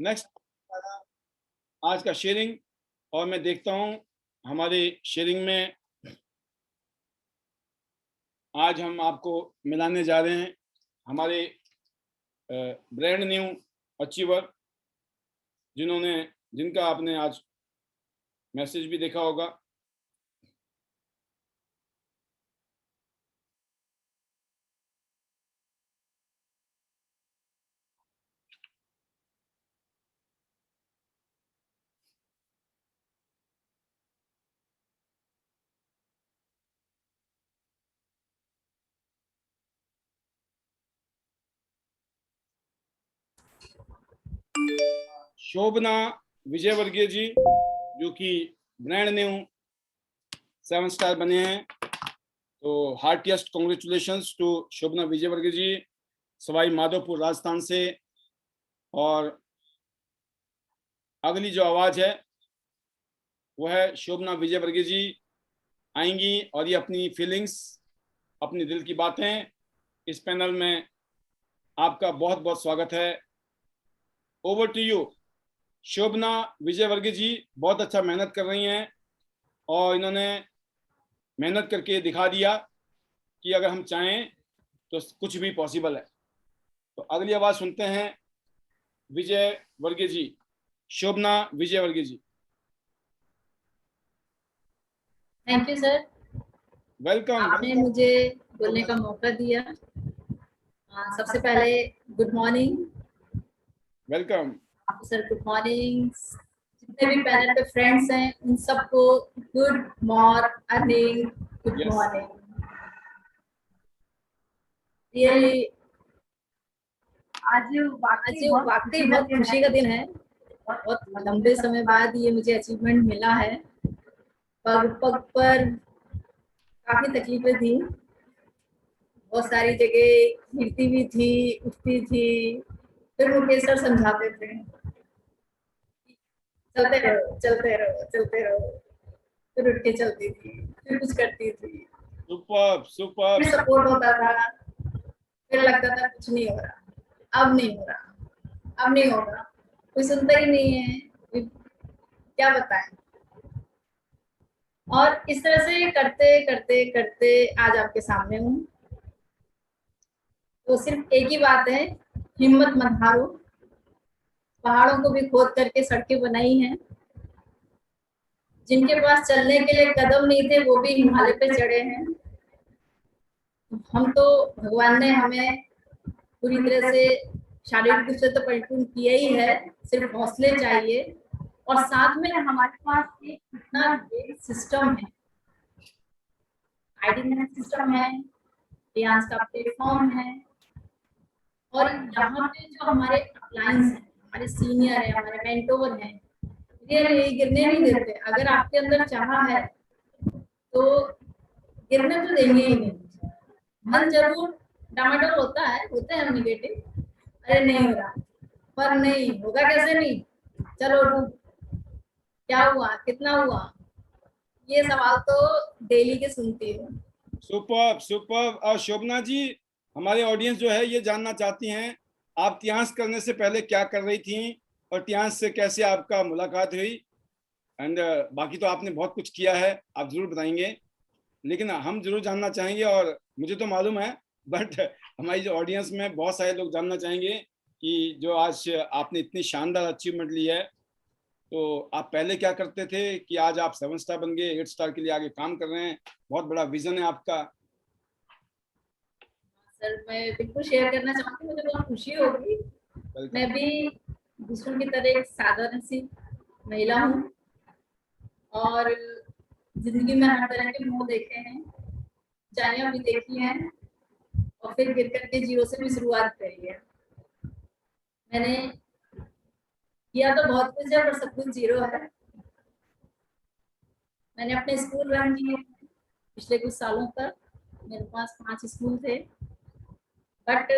Next आज का sharing, और मैं देखता हूं हमारे शेयरिंग में आज हम आपको मिलाने जा रहे हैं हमारे ब्रांड न्यू अचीवर, जिनका आपने आज मैसेज भी देखा होगा। शोभना विजयवर्गीय जी, जो कि ब्रांड न्यू 7 स्टार बने हैं, तो हार्टिएस्ट कॉन्ग्रेचुलेशंस टू शोभना विजयवर्गीय जी, सवाई माधोपुर राजस्थान से। और अगली जो आवाज है वो है शोभना विजयवर्गीय जी आएंगी और ये अपनी फीलिंग्स, अपनी दिल की बातें इस पैनल में, आपका बहुत बहुत स्वागत है। ओवर टू यू शोभना विजयवर्गीय जी। बहुत अच्छा मेहनत कर रही हैं और इन्होंने मेहनत करके दिखा दिया कि अगर हम चाहें तो कुछ भी पॉसिबल है। तो अगली आवाज सुनते हैं Vijayvargiya ji, Shobhana Vijayvargiya ji. Thank you sir, welcome. आपने मुझे बोलने का मौका दिया। सबसे पहले good morning. Welcome sir, good morning. जितने भी पैनल पे फ्रेंड्स हैं उन सबको गुड मॉर्निंग। Good morning. ये आज वाकई बहुत खुशी का दिन है। बहुत लंबे समय बाद ये मुझे अचीवमेंट मिला है। पग पग पर काफी तकलीफें थी, बहुत सारी जगह गिरती भी थी, उठती थी, फिर मुकेश सर समझाते थे चलते रहो चलते रहो चलते रहो, फिर उठ के चलती थी, फिर कुछ करती थी। Super super. फिर सपोर्ट होता था, फिर लगता था कुछ नहीं हो रहा, अब नहीं हो रहा, अब नहीं होगा, कोई सुनता ही नहीं है, क्या बताएं। और इस तरह से करते करते करते आज आपके सामने हूँ। तो सिर्फ एक ही बात है, हिम्मत मत हारो। पहाड़ों को भी खोद करके सड़कें बनाई हैं। जिनके पास चलने के लिए कदम नहीं थे वो भी हिमालय पे चढ़े हैं। हम तो भगवान ने हमें पूरी तरह से शारीरिक रूप से तो परिपूर्ण किया ही है, सिर्फ हौसले चाहिए। और साथ में हमारे पास एक इतना सिस्टम है, आईडी सिस्टम है, डियांस का प्लेटफॉर्म है, और यहाँ पे जो हमारे अपलाइंस हैं, हमारे सीनियर है, हमारे मेंटोर हैं, ये गिरने नहीं देते। अगर आपके अंदर चाह है तो गिरने तो देंगे ही नहीं। मन जरूर डामाडोल होता है, होते हैं निगेटिव, अरे नहीं हो रहा, पर नहीं होगा कैसे नहीं, चलो क्या हुआ, कितना हुआ, ये सवाल तो डेली के सुनती हूँ। Super super. और शोभना जी, हमारे ऑडियंस जो है ये जानना चाहती हैं आप इतिहास करने से पहले क्या कर रही थी और इतिहास से कैसे आपका मुलाकात हुई। एंड बाकी तो आपने बहुत कुछ किया है, आप जरूर बताएंगे, लेकिन हम जरूर जानना चाहेंगे, और मुझे तो मालूम है बट हमारी जो ऑडियंस में बहुत सारे लोग जानना चाहेंगे कि जो आज आपने इतनी शानदार अचीवमेंट ली है, तो आप पहले क्या करते थे कि आज आप 7 स्टार बन गए, 8 स्टार के लिए आगे काम कर रहे हैं, बहुत बड़ा विजन है आपका। सर, मैं बिल्कुल शेयर करना चाहती हूँ, मुझे बहुत खुशी होगी। मैं भी दूसरों की तरह एक साधारण सी महिला हूँ और जिंदगी में हर तरह के मोह देखे हैं, ऊंचाइयां भी देखी हैं, और फिर गिर करके जीरो से भी शुरुआत करी है। मैंने किया तो बहुत कुछ है पर सब कुछ जीरो है। मैंने अपने स्कूल रन किए पिछले कुछ सालों तक, मेरे पास 5 स्कूल थे। बट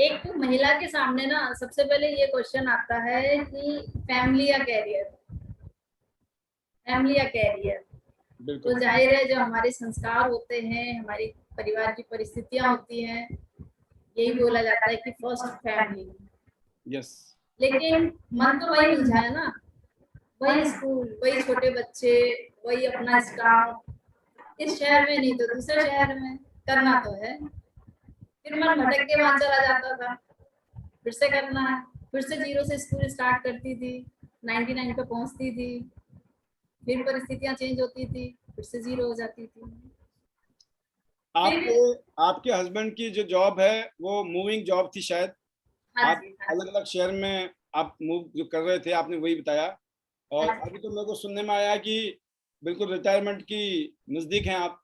एक महिला के सामने ना सबसे पहले ये क्वेश्चन आता है कि फैमिली या कैरियर, फैमिली या कैरियर। तो जाहिर है जो हमारे संस्कार होते हैं, हमारी परिवार की परिस्थितियां होती हैं, यही बोला जाता है कि फर्स्ट फैमिली। यस। लेकिन मन तो वही उलझा है ना, वही स्कूल, वही छोटे बच्चे, वही अपना स्टाफ। इस शहर में नहीं तो दूसरे शहर में करना तो है। फिर मन भटक के वहां चला जाता था, फिर से करना है, फिर से जीरो से स्कूल स्टार्ट करती थी, 99 पे पहुंचती थी, फिर परिस्थितियां चेंज होती थी, फिर से जीरो हो जाती थी। आपके आपके हस्बैंड की जो जॉब है वो मूविंग जॉब थी शायद, हाँ आप जी, हाँ अलग अलग शहर में आप मूव जो कर रहे थे, आपने वही बताया। और जी। अभी तो मेरे को सुनने में आया कि बिल्कुल रिटायरमेंट की नजदीक हैं आप।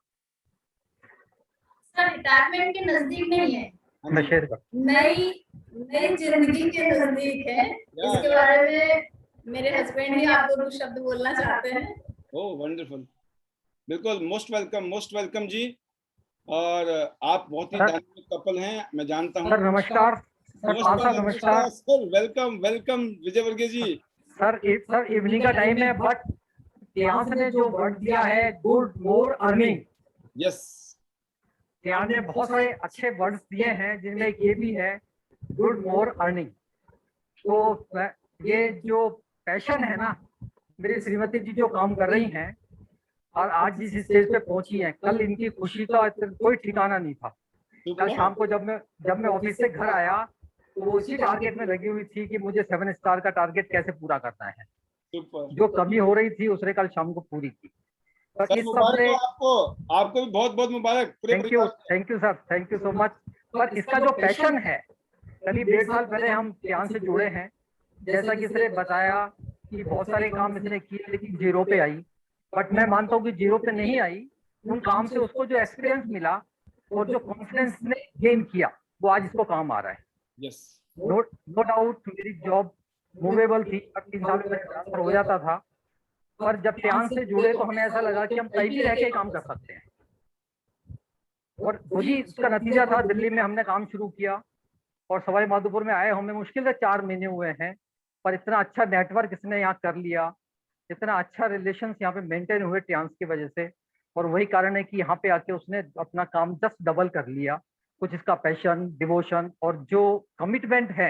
सर रिटायरमेंट के नजदीक नहीं है, हाँ मैं जी। शेयर कर नई नई जिंदगी के नजदीक है। या, इसके बारे में मेरे हस्बैंड ही आपको कुछ शब्द बोलना चाहते हैं। ओह वंडरफुल, बिल्कुल मोस्ट वेलकम जी। और आप बहुत ही सर डायनामिक कपल हैं, मैं जानता हूँ। सर नमस्कार, सर पाल साहब नमस्कार। सर, वेलकम वेलकम विजय वर्गीय जी। सर इवनिंग का टाइम है, बट ध्यान ने जो वर्ड दिया है गुड मोर अर्निंग, यस, ध्यान ने बहुत सारे अच्छे वर्ड्स दिए हैं जिनमें एक ये भी है गुड मोर अर्निंग। तो ये जो पैशन है ना, मेरी श्रीमती जी जो काम कर रही हैं और आज जिस स्टेज पे पहुंची हैं, कल इनकी खुशी का कोई ठिकाना नहीं था। कल शाम को जब मैं ऑफिस से घर आया तो वो उसी टारगेट में लगी हुई थी कि मुझे 7 स्टार का टारगेट कैसे पूरा करना है। सुपर। जो कमी हो रही थी उसने कल शाम को पूरी की। पर सर इस सब मुबारक ने, हो आपको, आपको भी बहुत बहुत मुबारक पूरे परिवार को। Thank you sir, thank you so much. पर इसका जो पैशन है, करीब 1.5 साल पहले हम ध्यान से जुड़े हैं। जैसा कि इसने बताया कि बहुत सारे काम इसने किए लेकिन जीरो पे आई, बट मैं मानता हूँ कि जीरो पे नहीं आई। उन काम से उसको जो एक्सपीरियंस मिला और जो कॉन्फिडेंस ने गेन किया वो आज इसको काम आ रहा है। यस, नो नो डाउट मेरी जॉब मूवेबल थी, अब 3 साल में ट्रांसफर हो जाता था। पर जब ध्यान से जुड़े तो हमें ऐसा लगा कि हम कहीं भी रह के काम कर सकते हैं। और वही उसका नतीजा था, दिल्ली में हमने काम शुरू किया और सवाई माधोपुर में आए हमें मुश्किल से 4 महीने हुए हैं। पर इतना अच्छा नेटवर्क इसने यहाँ कर लिया, इतना अच्छा रिलेशन यहाँ पे मेंटेन हुए टियांस की वजह से। और वही कारण है कि यहाँ पे आके उसने अपना काम जस्ट डबल कर लिया। कुछ इसका पैशन, डिवोशन और जो कमिटमेंट है,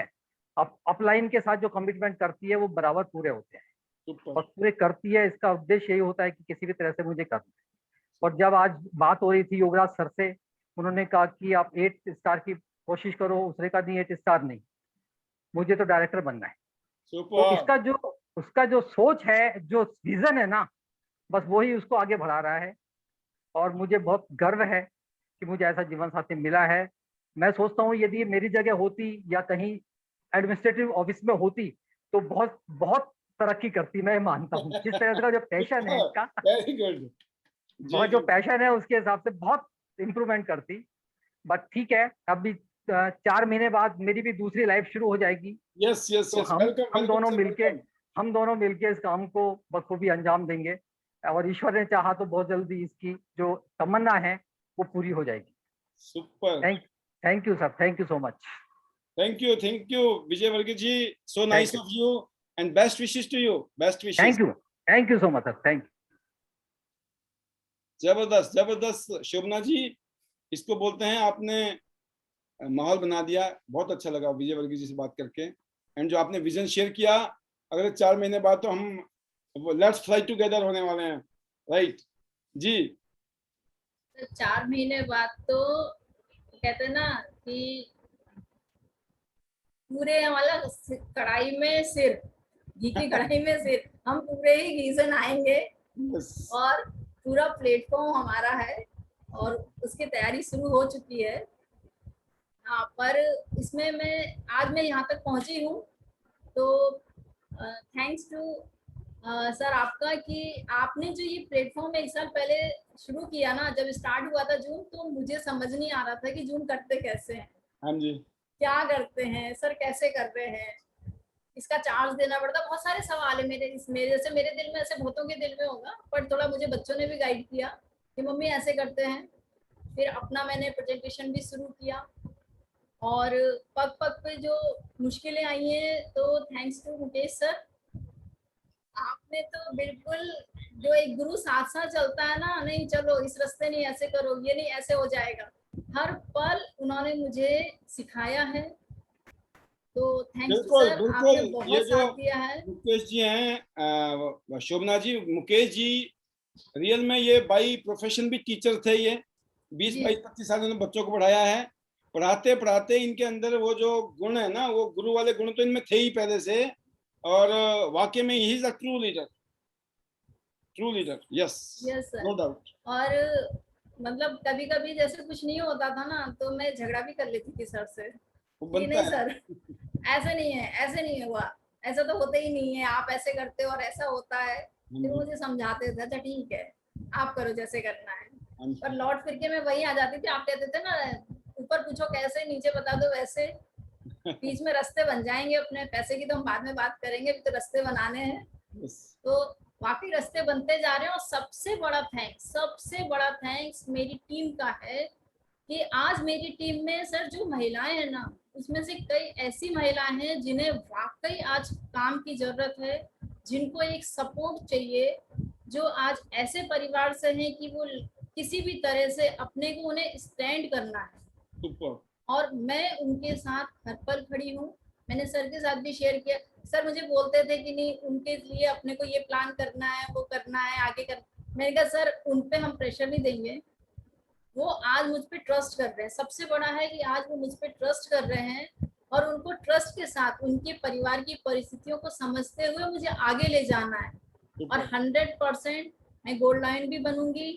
अपलाइन के साथ जो कमिटमेंट करती है वो बराबर पूरे होते हैं और पूरे करती है। इसका उद्देश्य यही होता है कि किसी भी तरह से मुझे करना है। और जब आज बात हो रही थी योगराज सर से, उन्होंने कहा कि आप 8 स्टार की कोशिश करो, उसने कहा नहीं 8 स्टार नहीं, मुझे तो डायरेक्टर बनना है। तो उसका जो सोच है, जो विजन है ना, बस वही उसको आगे बढ़ा रहा है। और मुझे बहुत गर्व है कि मुझे ऐसा जीवन साथी मिला है। मैं सोचता हूँ यदि मेरी जगह होती या कहीं एडमिनिस्ट्रेटिव ऑफिस में होती तो बहुत बहुत तरक्की करती, मैं मानता हूँ। जिस तरह का जो पैशन है इसका, वेरी गुड जी। और जो पैशन है उसके हिसाब से बहुत इम्प्रूवमेंट करती। बट ठीक है, अभी 4 महीने बाद मेरी भी दूसरी लाइफ शुरू हो जाएगी। यस यस तो यस, वेलकम हम दोनों मिलके इस काम को बखूबी अंजाम देंगे और ईश्वर ने चाहा तो बहुत जल्दी इसकी जो तमन्ना है वो पूरी हो जाएगी। Super, thank you sir, thank you so much. Thank you Vijayvargiya ji, so nice of you and best wishes to you, best wishes. Thank you so much sir, thank you. जबरदस्त जबरदस्त शोभना जी, इसको बोलते हैं आपने माहौल बना दिया। बहुत अच्छा लगा विजय वर्गीय जी से बात करके, एंड जो आपने विजन शेयर किया, अगले 4 महीने बाद तो हम लेट्स फ्लाई टुगेदर होने वाले हैं, राइट जी। तो 4 महीने बाद तो कहते हैं ना कि पूरे वाला कढ़ाई में सिर, घी की कढ़ाई में सिर, हम पूरे ही घी से नहाएंगे yes. और पूरा प्लेटफॉर्म हमारा है और उसकी तैयारी शुरू हो चुकी है। हाँ, पर इसमें मैं यहाँ तक पहुंची हूँ तो थैंक्स टू सर आपका कि आपने जो ये प्लेटफॉर्म 1 साल पहले शुरू किया ना, जब स्टार्ट हुआ था जूम, तो मुझे समझ नहीं आ रहा था कि जूम करते कैसे हैं। हाँ जी, क्या करते हैं सर, कैसे कर रहे हैं, इसका चार्ज देना पड़ता, बहुत सारे सवाल है मेरे दिल में, ऐसे बहुतों के दिल में होगा। पर थोड़ा मुझे बच्चों ने भी गाइड किया कि मम्मी ऐसे करते हैं। फिर अपना मैंने प्रेजेंटेशन भी शुरू किया और पग पग पे जो मुश्किलें आई हैं तो थैंक्स टू मुकेश सर, आपने तो बिल्कुल जो एक गुरु साथ साथ चलता है ना, नहीं चलो इस रास्ते नहीं, ऐसे करो, ये नहीं ऐसे हो जाएगा, हर पल उन्होंने मुझे सिखाया है। तो थैंक्स टू बिल्कुल सर, आपने बिल्कुल। ये बहुत जो साथ दिया है। मुकेश जी हैं, शोभना जी, मुकेश जी रियल में ये बाई प्रोफेशन भी टीचर थे। ये 20-22-25 साल उन्होंने बच्चों को पढ़ाया है। पढ़ाते पढ़ाते इनके अंदर वो जो गुण है ना, वो गुरु वाले गुण तो इनमें थे ही पहले से। और वाकई में he is a true leader, true leader. Yes, yes sir. No doubt. और मतलब कभी कभी जैसे कुछ नहीं होता था ना, तो मैं झगड़ा भी कर लेती थी सर से वो कि बनता नहीं है। सर, ऐसे नहीं है, ऐसे नहीं हुआ, ऐसा तो होता ही नहीं है, आप ऐसे करते हो और ऐसा होता है। फिर मुझे समझाते थे, अच्छा ठीक है, आप करो जैसे करना है। पर लौट फिर के मैं वही आ जाती थी, आप कहते थे ना, ऊपर पूछो कैसे, नीचे बता दो वैसे। बीच में रास्ते बन जाएंगे अपने, पैसे की तो हम बाद में बात करेंगे, अभी तो रास्ते बनाने हैं। तो वाकई रास्ते बनते जा रहे हैं। और सबसे बड़ा थैंक्स मेरी टीम का है कि आज मेरी टीम में सर जो महिलाएं हैं ना, उसमें से कई ऐसी महिलाएं हैं जिन्हें वाकई आज काम की जरूरत है, जिनको एक सपोर्ट चाहिए, जो आज ऐसे परिवार से हैं कि वो किसी भी तरह से अपने को उन्हें स्टैंड करना है। सुपर। और मैं उनके साथ हर पल खड़ी हूँ। मैंने सर के साथ भी शेयर किया, सर मुझे बोलते थे कि नहीं उनके लिए अपने को ये प्लान करना है, वो करना है, आगे कर। मैंने कहा सर उन पे हम प्रेशर नहीं देंगे, वो आज मुझ पे ट्रस्ट कर रहे हैं। सबसे बड़ा है कि आज वो मुझ पे ट्रस्ट कर रहे हैं, और उनको ट्रस्ट के साथ उनके परिवार की परिस्थितियों को समझते हुए मुझे आगे ले जाना है। और 100% मैं गोल्ड लाइन भी बनूंगी,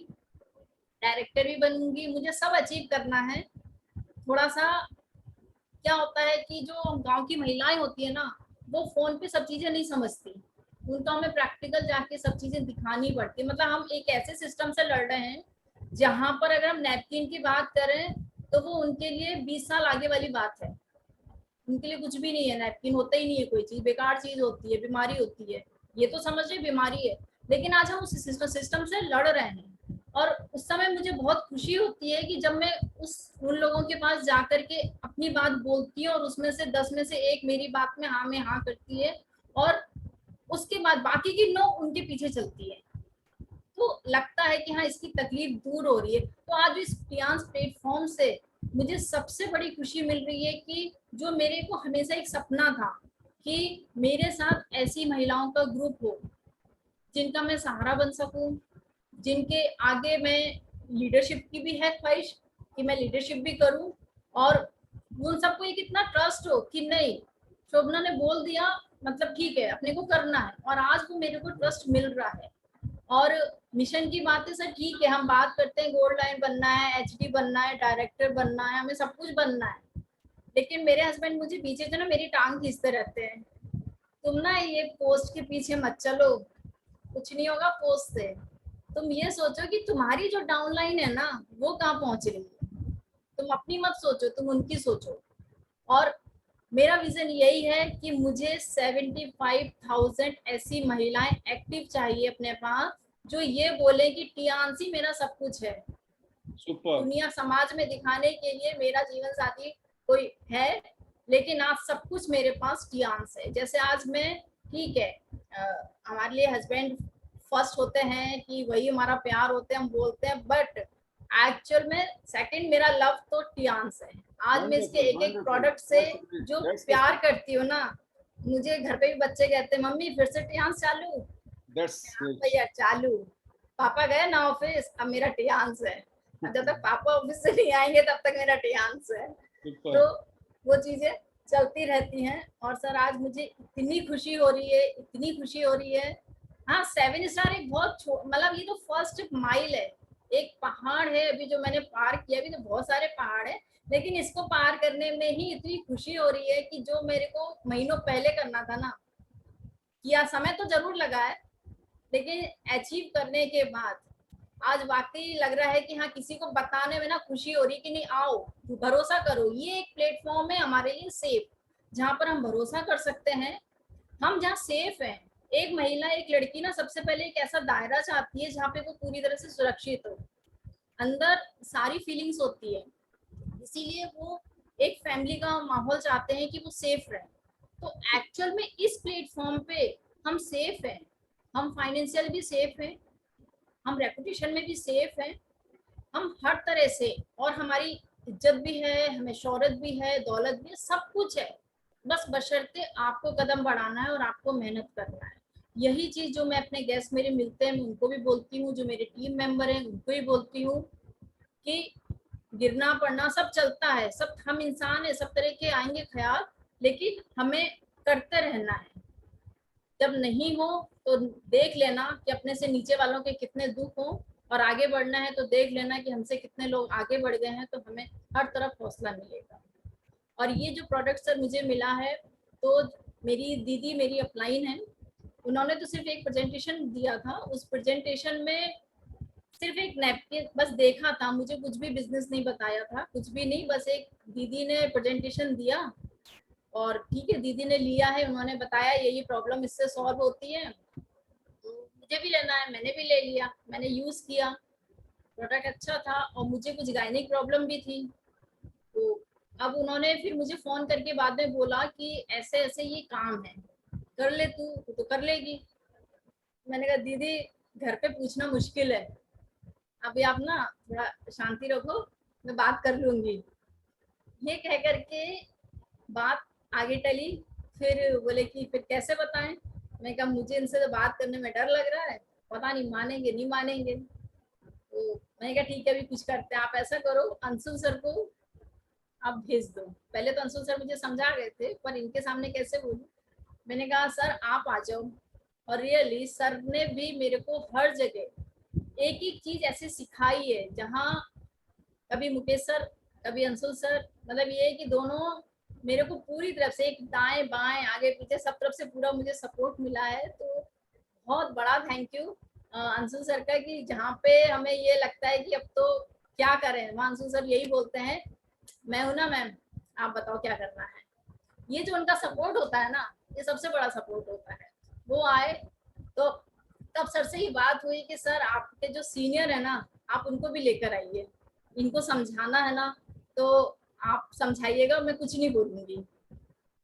डायरेक्टर भी बनूंगी, मुझे सब अचीव करना है। थोड़ा सा क्या होता है कि जो गांव की महिलाएं होती है ना, वो फोन पे सब चीजें नहीं समझती, उनको हमें प्रैक्टिकल जाके सब चीजें दिखानी पड़ती। मतलब हम एक ऐसे सिस्टम से लड़ रहे हैं जहां पर अगर हम नैपकिन की बात करें तो वो उनके लिए 20 साल आगे वाली बात है। उनके लिए कुछ भी नहीं है, नैपकिन होता ही नहीं है, कोई चीज बेकार चीज होती है, बीमारी होती है, ये तो समझ रहे बीमारी है। लेकिन आज हम उस सिस्टम से लड़ रहे हैं। और उस समय मुझे बहुत खुशी होती है कि जब मैं उन लोगों के पास जाकर के अपनी बात बोलती हूँ और उसमें से 10 में से एक मेरी बात में हाँ में हाँ करती है, और उसके बाद बाकी की 9 उनके पीछे चलती है। तो लगता है कि हाँ इसकी तकलीफ दूर हो रही है। तो आज इस टियांस प्लेटफॉर्म से मुझे सबसे बड़ी खुशी मिल रही है कि जो मेरे को हमेशा एक सपना था कि मेरे साथ ऐसी महिलाओं का ग्रुप हो जिनका मैं सहारा बन सकूं, जिनके आगे मैं लीडरशिप की भी है ख्वाहिश कि मैं लीडरशिप भी करूं, और उन सबको एक इतना ट्रस्ट हो कि नहीं शोभना ने बोल दिया मतलब ठीक है अपने को करना है। और आज वो मेरे को ट्रस्ट मिल रहा है। और मिशन की बात है सर, ठीक है हम बात करते हैं गोल्ड लाइन बनना है, एचडी बनना है, डायरेक्टर बनना है, हमें सब कुछ बनना है। लेकिन मेरे हस्बैंड मुझे पीछे जो ना मेरी टांग खींचते रहते हैं, तुम ना ये पोस्ट के पीछे मत चलो, कुछ नहीं होगा पोस्ट से। तुम ये सोचो कि तुम्हारी जो डाउनलाइन है ना वो कहाँ पहुंच रही है, तुम अपनी मत सोचो, तुम उनकी सोचो। और मेरा विजन यही है कि मुझे 75,000 ऐसी महिलाएं एक्टिव चाहिए अपने पास, जो ये बोले कि टियांसी मेरा सब कुछ है। सुपर। दुनिया समाज में दिखाने के लिए मेरा जीवन साथी कोई है, लेकिन आज सब कुछ मेरे पास टियांस है। जैसे आज मैं ठीक है, हमारे लिए हस्बैंड फर्स्ट होते हैं कि वही हमारा प्यार होते हैं, हम बोलते हैं, बट एक्चुअल में सेकंड मेरा लव तो टियांस है। आज मैं इसके एक एक प्रोडक्ट से जो प्यार करती हूँ ना, मुझे घर पे भी बच्चे कहते हैं मम्मी फिर से टियांस चालू, भैया चालू, पापा गए ना ऑफिस, अब मेरा टियांस है। जब तक पापा ऑफिस से नहीं आएंगे तब तक मेरा टियांस है। तो वो चीजें चलती रहती हैं। और सर आज मुझे इतनी खुशी हो रही है, इतनी खुशी हो रही है। हाँ 7 स्टार एक बहुत मतलब ये तो फर्स्ट माइल है, एक पहाड़ है अभी जो मैंने पार किया। अभी तो बहुत सारे पहाड़ है, लेकिन इसको पार करने में ही इतनी खुशी हो रही है कि जो मेरे को महीनों पहले करना था ना, किया, समय तो जरूर लगा है, लेकिन अचीव करने के बाद आज वाकई लग रहा है कि हाँ किसी को बताने में ना खुशी हो रही है कि नहीं आओ भरोसा करो, ये एक प्लेटफॉर्म है हमारे लिए सेफ, जहाँ पर हम भरोसा कर सकते हैं, हम जहाँ सेफ हैं। एक महिला एक लड़की ना सबसे पहले एक ऐसा दायरा चाहती है जहाँ पे वो पूरी तरह से सुरक्षित हो, अंदर सारी फीलिंग्स होती है, इसीलिए वो एक फैमिली का माहौल चाहते हैं कि वो सेफ रहे। तो एक्चुअल में इस प्लेटफॉर्म पे हम सेफ हैं, हम फाइनेंशियल भी सेफ हैं, हम रेपुटेशन में भी सेफ हैं, हम हर तरह से, और हमारी इज्जत भी है, हमें शोहरत भी है, दौलत भी है, सब कुछ है। बस बशर्ते आपको कदम बढ़ाना है और आपको मेहनत करना है। यही चीज जो मैं अपने गेस्ट मेरे मिलते हैं मैं उनको भी बोलती हूँ, जो मेरे टीम मेंबर हैं उनको भी बोलती हूँ कि गिरना पड़ना सब चलता है, सब हम इंसान है, सब तरह के आएंगे ख्याल, लेकिन हमें करते रहना है। जब नहीं हो तो देख लेना कि अपने से नीचे वालों के कितने दुख हो, और आगे बढ़ना है तो देख लेना कि हमसे कितने लोग आगे बढ़ गए हैं, तो हमें हर तरफ हौसला मिलेगा। और ये जो प्रोडक्ट सर मुझे मिला है, तो मेरी दीदी मेरी अपलाइन है, उन्होंने तो सिर्फ एक प्रेजेंटेशन दिया था, उस प्रेजेंटेशन में सिर्फ एक नैपकिन बस देखा था, मुझे कुछ भी बिजनेस नहीं बताया था, कुछ भी नहीं, बस एक दीदी ने प्रेजेंटेशन दिया और ठीक है दीदी ने लिया है, उन्होंने बताया ये प्रॉब्लम इससे सॉल्व होती है, तो मुझे भी लेना है, मैंने भी ले लिया, मैंने यूज किया, प्रोडक्ट अच्छा था और मुझे कुछ गायनिक प्रॉब्लम भी थी। तो अब उन्होंने फिर मुझे फोन करके बाद में बोला कि ऐसे ऐसे ये काम है, कर ले तू तो कर लेगी। मैंने कहा दीदी घर पे पूछना मुश्किल है, अभी आप ना थोड़ा शांति रखो, मैं बात कर लूंगी। ये कह करके बात आगे टली। फिर बोले कि फिर कैसे बताएं, मैं कहा मुझे इनसे तो बात करने में डर लग रहा है, पता नहीं मानेंगे नहीं मानेंगे। तो मैंने कहा ठीक है अभी कुछ करते हैं, आप ऐसा करो अंशुल सर को आप भेज दो। पहले तो अंशुल सर मुझे समझा गए थे पर इनके सामने कैसे बोलूं, मैंने कहा सर आप आ जाओ। और रियली सर ने भी मेरे को हर जगह एक एक चीज ऐसे सिखाई है, जहाँ कभी मुकेश सर कभी अंशुल सर, मतलब ये है कि दोनों मेरे को पूरी तरफ से एक दाएं बाएं आगे पीछे सब तरफ से पूरा मुझे सपोर्ट मिला है। तो बहुत बड़ा थैंक यू अंशुल सर का, कि जहाँ पे हमें ये लगता है कि अब तो क्या करें, वहाँ अंशुल सर यही बोलते हैं मैं हूं ना मैम, आप बताओ क्या करना है। ये जो उनका सपोर्ट होता है ना, ये सबसे बड़ा सपोर्ट होता है। वो आए तो तब सर से ही बात हुई कि सर आपके जो सीनियर है ना आप उनको भी लेकर आइए, इनको समझाना है ना तो आप समझाइएगा, मैं कुछ नहीं बोलूंगी।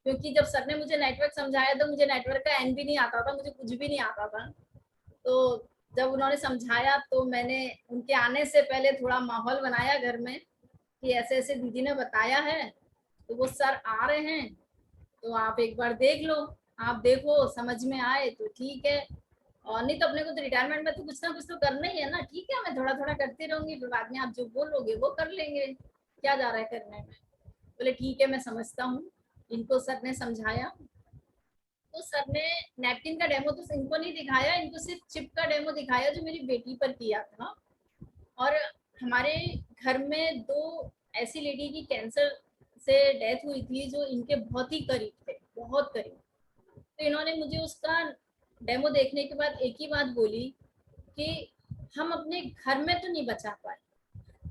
क्योंकि जब सर ने मुझे नेटवर्क समझाया तो मुझे नेटवर्क का एन भी नहीं आता था, मुझे कुछ भी नहीं आता था। तो जब उन्होंने समझाया तो मैंने उनके आने से पहले थोड़ा माहौल बनाया घर में कि ऐसे ऐसे दीदी ने बताया है, तो वो सर आ रहे हैं तो आप एक बार देख लो, आप देखो समझ में आए तो ठीक है, और नहीं तो अपने को तो रिटायरमेंट में तो कुछ ना कुछ तो करना ही है ना, ठीक है मैं थोड़ा थोड़ा करती रहूंगी, फिर बाद में आप जो बोलोगे वो कर लेंगे, क्या जा रहा है करने में। बोले ठीक है मैं समझता हूँ। इनको सर ने समझाया, तो सर ने नैपकिन का डेमो तो इनको नहीं दिखाया, इनको सिर्फ चिप का डेमो दिखाया जो मेरी बेटी पर किया था। और हमारे घर में दो ऐसी लेडी की कैंसर से डेथ हुई थी जो इनके बहुत ही करीब थे, बहुत करीब। तो इन्होंने मुझे उसका डेमो देखने के बाद एक ही बात बोली कि हम अपने घर में तो नहीं बचा पाए,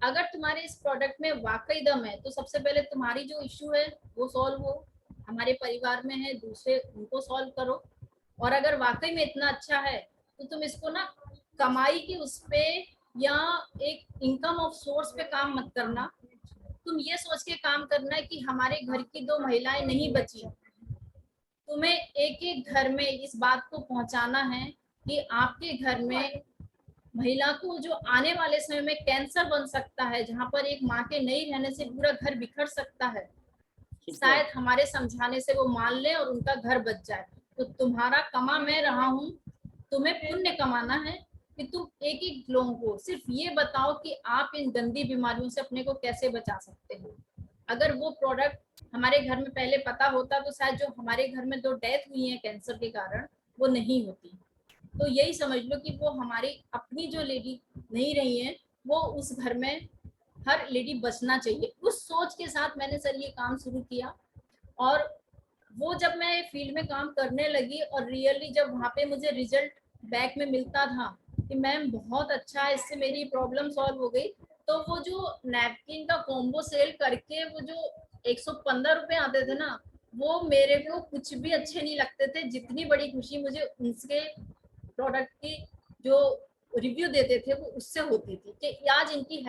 अगर तुम्हारे इस प्रोडक्ट में वाकई दम है तो सबसे पहले तुम्हारी जो इश्यू है वो सॉल्व हो, हमारे परिवार में है दूसरे उनको सॉल्व करो, और अगर वाकई में इतना अच्छा है तो तुम इसको ना कमाई की उस पे या एक इनकम ऑफ सोर्स पे काम मत करना, तुम ये सोच के काम करना है कि हमारे घर की दो महिलाएं नहीं बची, तुम्हें एक एक घर में इस बात को पहुंचाना है कि आपके घर में महिला को जो आने वाले समय में कैंसर बन सकता है, जहां पर एक माँ के नहीं रहने से पूरा घर बिखर सकता है, शायद हमारे समझाने से वो मान ले और उनका घर बच जाए। तो तुम्हारा कमा मैं रहा हूँ, तुम्हें पुण्य कमाना है कि तुम एक एक लोगों को सिर्फ ये बताओ कि आप इन गंदी बीमारियों से अपने को कैसे बचा सकते हो। अगर वो प्रोडक्ट हमारे घर में पहले पता होता तो शायद जो हमारे घर में दो डेथ हुई है कैंसर के कारण वो नहीं होती। तो यही समझ लो कि वो हमारी अपनी जो लेडी नहीं रही है, वो उस घर में हर लेडी बचना चाहिए, उस सोच के साथ मैंने सर ये काम शुरू किया। और वो जब मैं फील्ड में काम करने लगी और रियली जब वहाँ पे मुझे रिजल्ट बैक में मिलता था कि मैम बहुत अच्छा है, इससे मेरी प्रॉब्लम सॉल्व हो गई, तो वो जो नैपकिन का कॉम्बो सेल करके वो जो 115 रुपए आते थे ना, वो मेरे को कुछ भी अच्छे नहीं लगते थे। जितनी बड़ी खुशी मुझे उनके प्रोडक्ट की जो रिव्यू देते थे वो उससे होती थी कि आज इनकी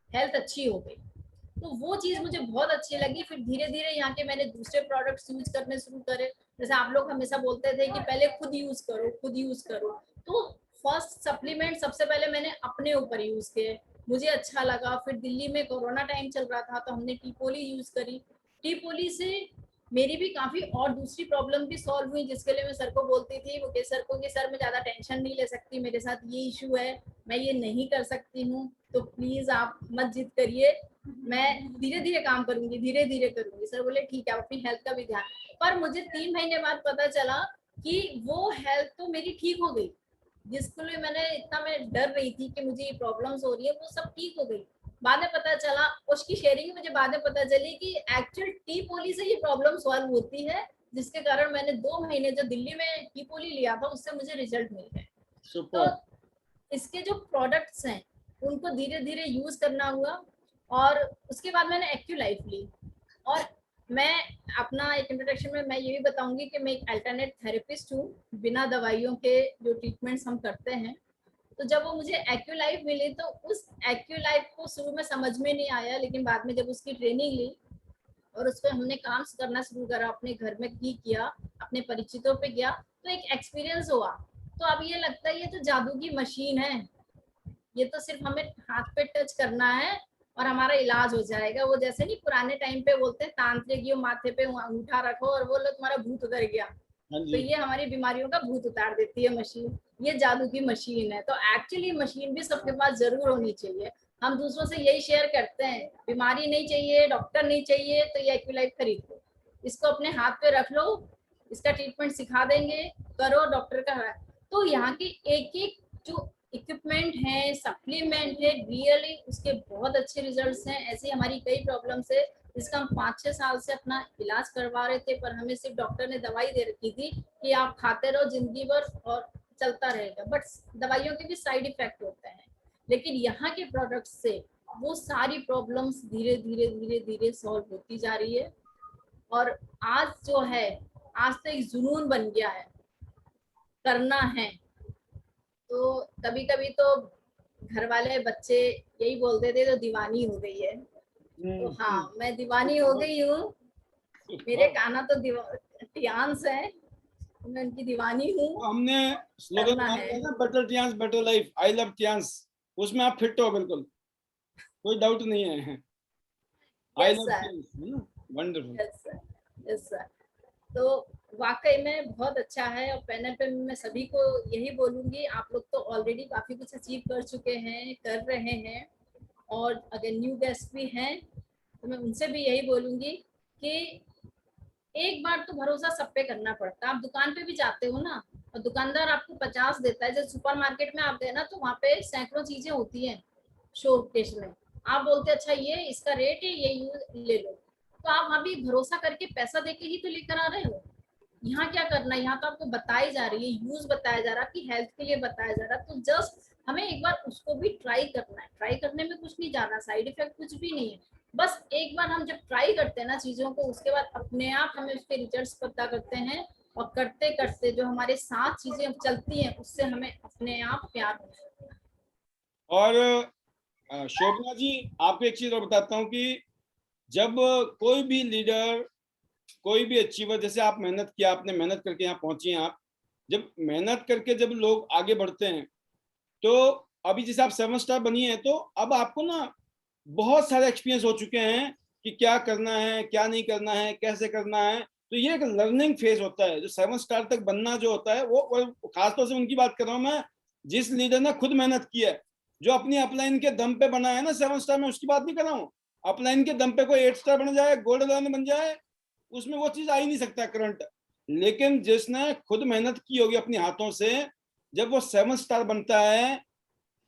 हेल्थ अच्छी हो गई, तो वो चीज मुझे बहुत अच्छी लगी। फिर धीरे धीरे यहाँ के मैंने दूसरे प्रोडक्ट्स यूज करने शुरू करे, जैसे आप लोग हमेशा बोलते थे कि पहले खुद यूज करो खुद यूज करो, तो फर्स्ट सप्लीमेंट सबसे पहले मैंने अपने ऊपर यूज किए, मुझे अच्छा लगा। फिर दिल्ली में कोरोना टाइम चल रहा था तो हमने टीपोली यूज करी, टीपोली से मेरी भी काफी और दूसरी प्रॉब्लम भी सॉल्व हुई, जिसके लिए मैं सर को बोलती थी, मुकेश सर को, कि सर मैं ज्यादा टेंशन नहीं ले सकती, मेरे साथ ये इशू है, मैं ये नहीं कर सकती हूँ, तो प्लीज आप मत जिद करिए, मैं धीरे धीरे काम करूंगी, धीरे धीरे करूंगी। सर बोले ठीक है, आप अपनी हेल्थ का भी ध्यान। पर मुझे 3 महीने बाद पता चला कि वो हेल्थ तो मेरी ठीक हो गई, जिसके लिए मैं डर रही थी कि मुझे ये प्रॉब्लम्स हो रही है, वो सब ठीक हो गई। बाद में पता चला, उसकी शेयरिंग मुझे बाद में पता चली कि एक्चुअल टी पोली से ये प्रॉब्लम सॉल्व होती है, जिसके कारण मैंने 2 महीने जो दिल्ली में टी पोली लिया था, उससे मुझे रिजल्ट मिल गए। तो इसके जो प्रोडक्ट्स हैं उनको धीरे धीरे यूज करना हुआ, और उसके बाद मैंने एक्टिव लाइफ ली। और मैं अपना एक इंट्रोडक्शन में मैं ये भी बताऊंगी कि मैं एक अल्टरनेट थेरेपिस्ट हूँ, बिना दवाइयों के जो ट्रीटमेंट्स हम करते हैं। तो जब वो मुझे एक्यूलाइफ मिली, तो उस एक्यूलाइफ को शुरू में समझ में नहीं आया, लेकिन बाद में जब उसकी ट्रेनिंग ली और उस पर हमने काम करना शुरू करा, अपने घर में किया, अपने परिचितों पे किया, तो एक एक्सपीरियंस हुआ। तो अब ये लगता है ये तो जादू की मशीन है, ये तो सिर्फ हमें हाथ पे टच करना है और हमारा इलाज हो जाएगा। वो जैसे नहीं पुराने टाइम पे बोलते हैं तांत्रिक, यो माथे पे अंगूठा रखो और बोलो तुम्हारा भूत उतर गया, तो ये हमारी बीमारियों का भूत उतार देती है मशीन, ये जादू की मशीन है। तो एक्चुअली मशीन भी सबके पास जरूर होनी चाहिए। हम दूसरों से यही शेयर करते हैं, बीमारी नहीं चाहिए, डॉक्टर नहीं चाहिए, तो ये एक्यूलाइफ खरीद लो, इसको अपने हाथ पे रख लो, इसका ट्रीटमेंट सिखा देंगे, करो डॉक्टर का है। तो यहाँ की एक एक जो इक्विपमेंट है, सप्लीमेंट है, रियली उसके बहुत अच्छे रिजल्ट्स हैं। ऐसी हमारी कई प्रॉब्लम्स है जिसका हम 5-6 साल से अपना इलाज करवा रहे थे, पर हमें सिर्फ डॉक्टर ने दवाई दे रखी थी कि आप खाते रहो जिंदगी भर और चलता रहेगा, बट दवाइयों के भी साइड इफेक्ट होते हैं। लेकिन यहाँ के प्रोडक्ट से वो सारी प्रॉब्लम्स धीरे धीरे धीरे धीरे सॉल्व होती जा रही है। और आज जो है, आज तो एक जुनून बन गया है, करना है। तो कभी कभी तो घर वाले बच्चे यही बोलते थे तो दीवानी हो गई है, तो हाँ मैं दीवानी हो गई हूँ। मेरे काना तो टियांस है, मैं उनकी दीवानी हूँ। हमने स्लोगन करना बनाया है। ना, better Tiens better life, I love Tiens, उसमें आप फिट हो बिल्कुल, कोई डाउट नहीं है। I yes love sir, Tiens, है ना, wonderful. Yes sir, yes sir. तो वाकई में बहुत अच्छा है, और पैनल पे मैं सभी को यही बोलूंगी, आप लोग तो ऑलरेडी काफी कुछ अचीव कर चुके हैं, कर रहे हैं, और अगर न्यू गेस्ट भी हैं तो मैं उनसे भी यही बोलूंगी कि एक बार तो भरोसा सब पे करना पड़ता है। आप दुकान पे भी जाते हो ना, और दुकानदार आपको 50 देता है, जब सुपर मार्केट में आप गए ना तो वहाँ पे सैकड़ों चीजें होती हैं शो केस में, आप बोलते अच्छा ये इसका रेट है, ये यूज ले लो, तो आप वहाँ भी भरोसा करके पैसा देके ही तो लेकर आ रहे हो। यहाँ क्या करना है, यहाँ तो आपको बताई जा रही है, यूज बताया जा रहा है, आपकी हेल्थ के लिए बताया जा रहा है, तो जस्ट हमें एक बार उसको भी ट्राई करना है। ट्राई करने में कुछ नहीं जाना, साइड इफेक्ट कुछ भी नहीं है, बस एक बार हम जब ट्राई करते हैं ना चीजों को, उसके बाद अपने आप हमें उसके रिजल्ट्स पता करते हैं, और करते करते जो हमारे साथ चीजें चलती हैं उससे हमें अपने आप प्यार हो जाता है। और शोभना जी, आपको एक चीज और बताता हूँ कि जब कोई भी लीडर, कोई भी अचीवर, जैसे आप मेहनत किया, आपने मेहनत करके यहाँ पहुंची हैं आप, जब मेहनत करके जब लोग आगे बढ़ते हैं, तो अभी जैसे आप 7 स्टार बनी है, तो अब आपको ना बहुत सारे एक्सपीरियंस हो चुके हैं कि क्या करना है, क्या नहीं करना है, कैसे करना है। तो ये एक लर्निंग फेज होता है, जो 7 स्टार तक बनना जो होता है, वो खासतौर से उनकी बात कर रहा हूँ मैं, जिस लीडर ने खुद मेहनत की है, जो अपनी अपलाइन के दम पे बना है ना 7 स्टार में, उसकी बात नहीं कर रहा हूँ। अपलाइन के दम पे कोई 8 स्टार बन जाए, गोल्ड लाइन बन जाए, उसमें वो चीज आ ही नहीं सकता करंट। लेकिन जिसने खुद मेहनत की होगी अपने हाथों से, जब वो 7 स्टार बनता है,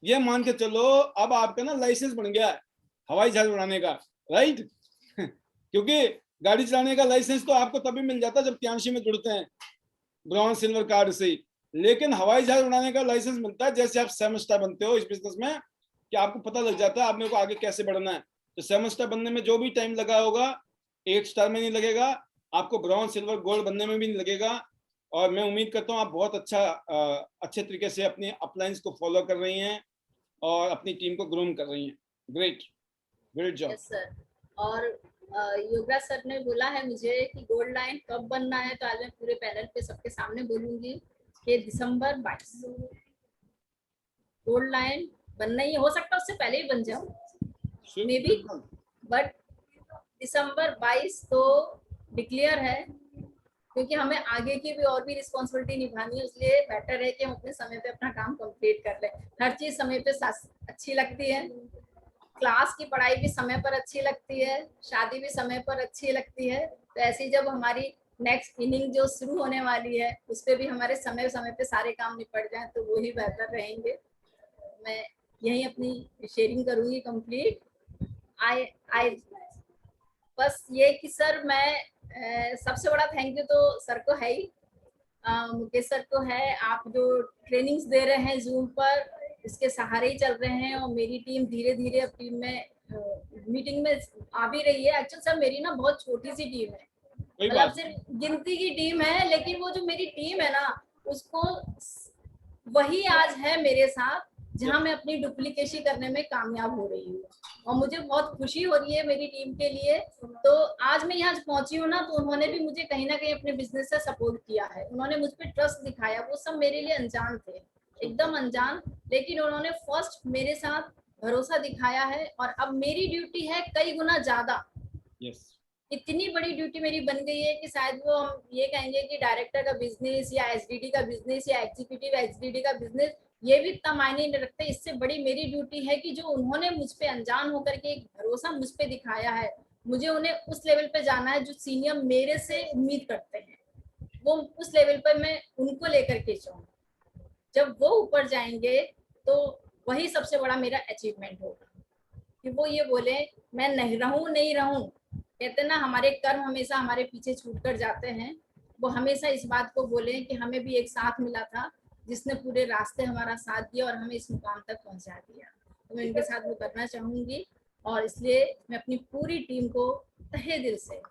ये मान के चलो अब आपका ना लाइसेंस बन गया है हवाई जहाज उड़ाने का, राइट। क्योंकि गाड़ी चलाने का लाइसेंस तो आपको तभी मिल जाता है जब 83 में जुड़ते हैं ब्रॉन्ज सिल्वर कार्ड से, लेकिन हवाई जहाज उड़ाने का लाइसेंस मिलता है जैसे आप 7 स्टार बनते हो इस बिजनेस में, कि आपको पता लग जाता है आप मेरे को आगे कैसे बढ़ना है। तो 7 स्टार बनने में जो भी टाइम लगा होगा 8 स्टार में नहीं लगेगा, आपको ब्रॉन्ज सिल्वर गोल्ड बनने में भी नहीं लगेगा। और मैं उम्मीद करता हूँ आप बहुत अच्छे तरीके से अपनी अपलाइंस को फॉलो कर रही हैं और अपनी टीम को ग्रूम कर रही हैं। Great, great job. Yes sir. और योगराज सर ने बोला है मुझे कि गोल्ड लाइन कब बनना है, तो आज मैं पूरे पैनल पे सबके सामने बोलूंगी कि दिसंबर 22 गोल्ड लाइन बनना ही हो सकता है, उससे पहले ही बन जाओ मे बी, बट दिसंबर 22 तो डिक्लेयर है, क्योंकि हमें आगे की भी और भी रिस्पॉन्सिबिलिटी निभानी है, इसलिए बेटर है कि हम अपने समय पे अपना काम कंप्लीट कर लें। हर चीज समय पे अच्छी लगती है, क्लास की पढ़ाई भी समय पर अच्छी लगती है, शादी भी समय पर अच्छी लगती है। तो ऐसी जब हमारी नेक्स्ट इनिंग जो शुरू होने वाली है उस पर भी हमारे समय समय पे सारे काम निपट जाएं तो वो ही बेहतर रहेंगे। मैं यही अपनी शेयरिंग करूंगी कंप्लीट। आई बस ये कि सर मैं सबसे बड़ा थैंक यू तो सर को है ही, मुकेश सर को है। आप जो ट्रेनिंग्स दे रहे हैं जूम पर, इसके सहारे ही चल रहे हैं और मेरी टीम धीरे धीरे अब टीम में मीटिंग में आ भी रही है। एक्चुअली सर मेरी ना बहुत छोटी सी टीम है, मतलब सिर्फ गिनती की टीम है, लेकिन वो जो मेरी टीम है ना उसको वही आज है मेरे साथ जहां मैं अपनी डुप्लीकेशन करने में कामयाब हो रही हूँ और मुझे बहुत खुशी हो रही है मेरी टीम के लिए। तो आज मैं यहाँ पहुंची हूँ ना, तो उन्होंने भी मुझे कहीं ना कहीं अपने बिजनेस से सपोर्ट किया है, उन्होंने मुझ पर ट्रस्ट दिखाया। वो सब मेरे लिए अनजान थे, एकदम अनजान, लेकिन उन्होंने फर्स्ट मेरे साथ भरोसा दिखाया है और अब मेरी ड्यूटी है कई गुना ज्यादा। इतनी बड़ी ड्यूटी मेरी बन गई है कि शायद वो हम ये कहेंगे कि डायरेक्टर का बिजनेस या एसडीडी का बिजनेस या एग्जीक्यूटिव एसडीडी का बिजनेस ये भी इतना मायने नहीं रखते। इससे बड़ी मेरी ड्यूटी है कि जो उन्होंने मुझ पे अनजान होकर के एक भरोसा मुझ पे दिखाया है, मुझे उन्हें उस लेवल पे जाना है जो सीनियर मेरे से उम्मीद करते हैं, वो उस लेवल पर मैं उनको लेकर के जाऊँ। जब वो ऊपर जाएंगे तो वही सबसे बड़ा मेरा अचीवमेंट होगा कि वो ये बोले मैं नहीं रहूं। कहते ना हमारे कर्म हमेशा हमारे पीछे छूट कर जाते हैं, वो हमेशा इस बात को बोले कि हमें भी एक साथ मिला था जिसने पूरे रास्ते हमारा साथ दिया और हमें इस मुकाम तक पहुंचा दिया। तो मैं इनके साथ वो करना चाहूंगी और इसलिए मैं अपनी पूरी टीम को तहे दिल से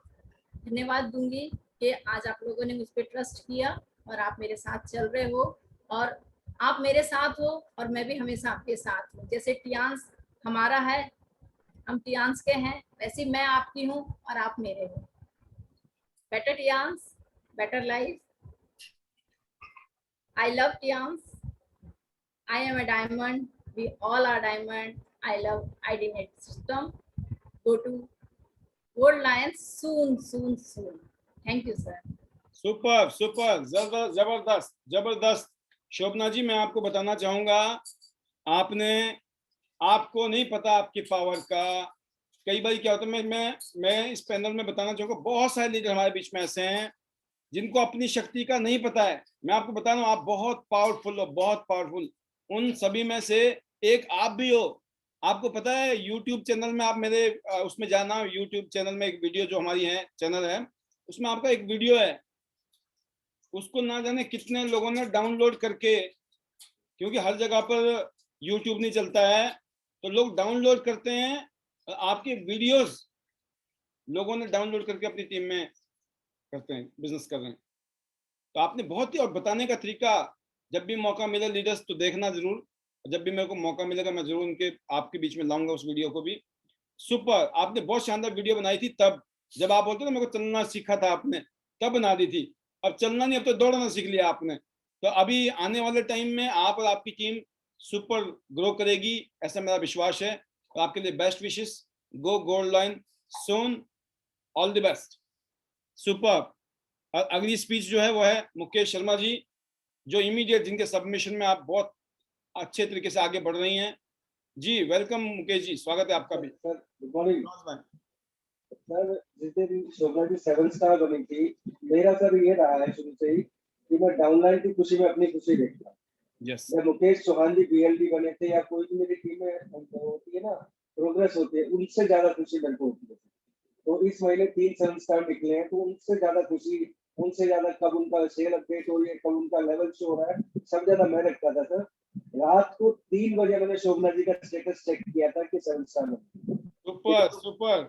धन्यवाद दूंगी कि आज आप लोगों ने मुझ पर ट्रस्ट किया और आप मेरे साथ चल रहे हो और आप मेरे साथ हो और मैं भी हमेशा आपके साथ हूँ। जैसे टियांस हमारा है, हम टियांस के हैं, वैसे मैं आपकी हूँ और आप मेरे हो। Better Tiens, better life. I love Tiams. I am a diamond. We all are diamond. I love IDNet system. Go to Gold Lions soon, soon, soon. Thank you, sir. Super super, जबरदस्त जबरदस्त। शोभना जी, मैं आपको बताना चाहूंगा, आपको नहीं पता आपकी पावर का। कई बार क्या होता है, मैं इस पैनल में बताना चाहूंगा, बहुत सारे लीडर हमारे बीच में ऐसे हैं जिनको अपनी शक्ति का नहीं पता है। मैं आपको बता रहा हूँ, आप बहुत पावरफुल हो, बहुत पावरफुल। उन सभी में से एक आप भी हो। आपको पता है यूट्यूब चैनल में, आप मेरे उसमें जाना, यूट्यूब चैनल में एक वीडियो जो हमारी है चैनल है, उसमें आपका एक वीडियो है, उसको ना जाने कितने लोगों ने डाउनलोड करके, क्योंकि हर जगह पर यूट्यूब नहीं चलता है, तो लोग डाउनलोड करते हैं आपके वीडियोस, लोगों ने डाउनलोड करके अपनी टीम में करते हैं, बिजनेस कर रहे हैं। तो आपने बहुत ही, और बताने का तरीका, जब भी मौका मिले लीडर्स तो देखना जरूर, जब भी मेरे को मौका मिलेगा मैं जरूर उनके आपके बीच में लाऊंगा उस वीडियो को भी। सुपर, आपने बहुत शानदार वीडियो बनाई थी तब, जब आप बोलते ना मेरे को चलना सीखा था आपने, तब बना दी थी। अब चलना नहीं, अब तो दौड़ना सीख लिया आपने। तो अभी आने वाले टाइम में आप और आपकी टीम सुपर ग्रो करेगी, ऐसा मेरा विश्वास है। तो आपके लिए best wishes, go gold line soon, all the best. Super. अगली स्पीच जो है वो है मुकेश शर्मा जी, जो इमीडिएट, जिनके सबमिशन में आप बहुत अच्छे तरीके से आगे बढ़ रही हैं। जी वेलकम मुकेश जी, स्वागत है आपका भी। Sir good morning sir. जिस दिन शोभना जी 7 स्टार बनी थी, मेरा सर ये रहा है शुरू से ही कि मैं डाउनलाइन की खुशी में अपनी खुशी देखता हूँ। यस। मैं मुकेश चौहान जी बीएलडी बने थे या कोई भी मेरी टीम में होती है ना, प्रोग्रेस होती है, उनसे ज्यादा खुशी मेरे को होती है। तो इस महीने 3 7 स्टार निकले हैं, तो उनसे ज्यादा खुशी, उनसे ज्यादा कब उनका सेल अपडेट हो रही है, कब उनका लेवल शो हो रहा है, सब ज्यादा मैं रखता था सर। रात को 3 बजे मैंने शोभना जी का स्टेटस चेक किया था कि 7 स्टार में। Super super.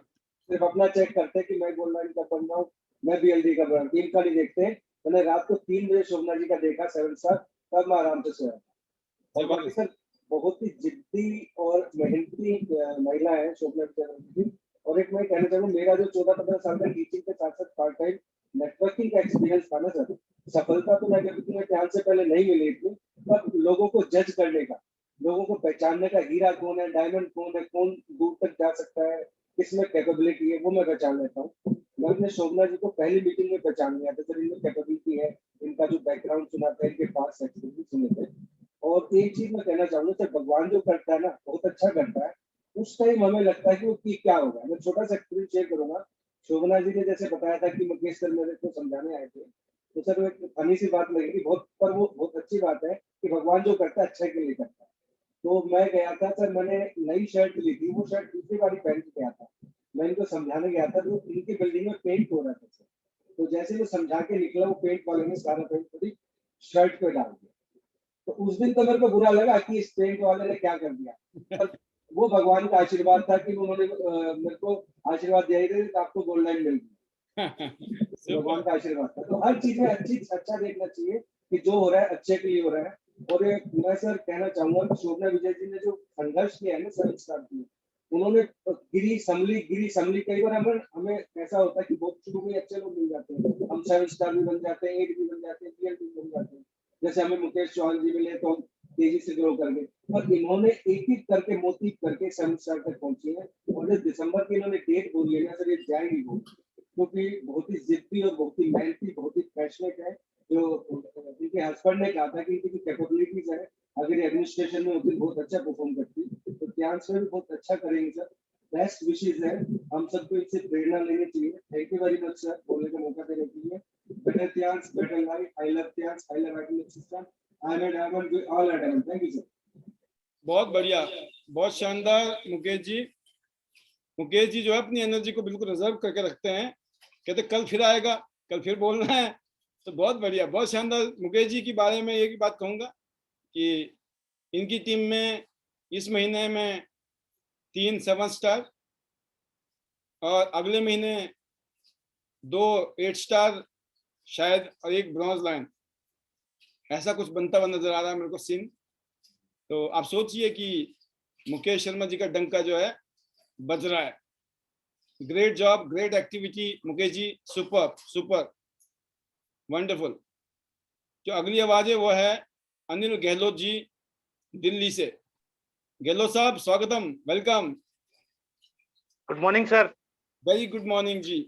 सिर्फ अपना चेक करते हैं कि मैं गोल्ड लाइन का बन रहा हूँ, मैं बीएलडी का बन रहा हूँ, टीम का नहीं देखते हैं। मैंने रात को 3 बजे शोभना जी का देखा 7 स्टार, तब मैं आराम से सोया। और बाकी सर बहुत ही जिद्दी और मेहनती महिला है शोभना जी। और एक मैं कहना चाहूँ, मेरा जो 14-15 साल का टीचिंग के साथ साथ पार्ट टाइम नेटवर्किंग का एक्सपीरियंस था ना सर, सफलता तो मैं ध्यान से पहले नहीं मिली इतनी, पर लोगों को जज करने का, लोगों को पहचानने का, हीरा कौन है, डायमंड कौन है, कौन दूर तक जा सकता है, किसमें कैपेबिलिटी है, वो मैं पहचान लेता हूँ। मैं अपने शोभना जी को पहली मीटिंग में पहचान गया था सर, इनमें कैपेबिलिटी है, इनका जो बैकग्राउंड सुना था, इनके पास एक्सपीरियंस सुने थे। और एक चीज मैं कहना चाहूंगा सर, भगवान जो करता है ना बहुत अच्छा करता है, उस टाइम हमें लगता है कि वो की क्या होगा। मैं छोटा सा एक्सपीरियंस शेयर करूंगा। शोभना जी ने जैसे बताया था कि मुकेश सर मेरे को समझाने आए थे, तो सर वो एक फनी सी बात लगेगी बहुत, पर वो बहुत अच्छी बात है कि भगवान जो करता है अच्छे के लिए करता है। तो मैं गया था सर, मैंने नई शर्ट ली थी, वो शर्ट दूसरी बारी पहन के गया था। मैं इनको समझाने गया था, तो इनकी बिल्डिंग में पेंट हो रहा था सर। तो जैसे वो समझा के निकला, वो पेंट वाले ने सारा पेंट पूरी शर्ट पे डाल दिया। तो उस दिन तो मेरे को बुरा लगा कि इस पेंट वाले ने क्या कर दिया, पर वो भगवान का आशीर्वाद था कि उन्होंने मेरे को आशीर्वाद दिया ही कि आपको गोल्ड लाइन मिल गई। भगवान का आशीर्वाद था। तो हर चीज में अच्छा देखना चाहिए कि जो हो रहा है अच्छे के लिए हो रहा है। और मैं सर कहना चाहूंगा कि शोभना विजय जी ने जो संघर्ष किया है ना सर स्टार्ट में, उन्होंने गिरी संभली। कई बार हमें ऐसा होता है कि बहुत शुरू में अच्छे लोग मिल जाते हैं, हम 7 स्टार भी बन जाते हैं, 8 भी बन जाते हैं, 12 भी बन जाते हैं। जैसे हमें मुकेश चौहान जी मिले तो हम तेजी से ग्रो कर गए, और इन्होंने एक एक करके मोटिव करके 7 स्टार तक पहुंचे हैं। और जो दिसंबर की इन्होंने डेट बोली है ना सर, ये जाएंगी वो, क्योंकि बहुत ही जिद्दी और बहुत ही मेहनती, बहुत ही पैशनेट है। जो उनके हस्बैंड ने कहा था कि इनकी कैपेबिलिटीज है, अगर एडमिनिस्ट्रेशन में होती बहुत अच्छा परफॉर्म करती, तो त्यांश में भी बहुत अच्छा करेंगे सर। बेस्ट विशेष है, हम सबको इनसे प्रेरणा लेनी चाहिए। Thank you very much sir, बोलने का मौका देने के लिए। Better Tiens, better life, I love Tiens, I love academic system, I am diamond with all are diamond. Thank you sir. बहुत बढ़िया, बहुत शानदार मुकेश जी। मुकेश जी जो है अपनी एनर्जी को बिल्कुल रिजर्व करके रखते हैं, कहते कल फिर आएगा, कल फिर बोलना है। तो बहुत बढ़िया, बहुत शानदार। मुकेश जी के बारे में एक बात कहूंगा कि इनकी टीम में इस महीने में 3 7 स्टार और अगले महीने 2 8 स्टार शायद, और 1 ब्रॉन्ज लाइन, ऐसा कुछ बनता हुआ नजर आ रहा है मेरे को सीन। तो आप सोचिए कि मुकेश शर्मा जी का डंका जो है बज रहा है। Great job, great activity Mukesh ji, super super, wonderful. जो अगली आवाज है वो है अनिल गहलोत जी, दिल्ली से। गहलोत साहब स्वागतम, welcome. Good morning sir. Very good morning ji.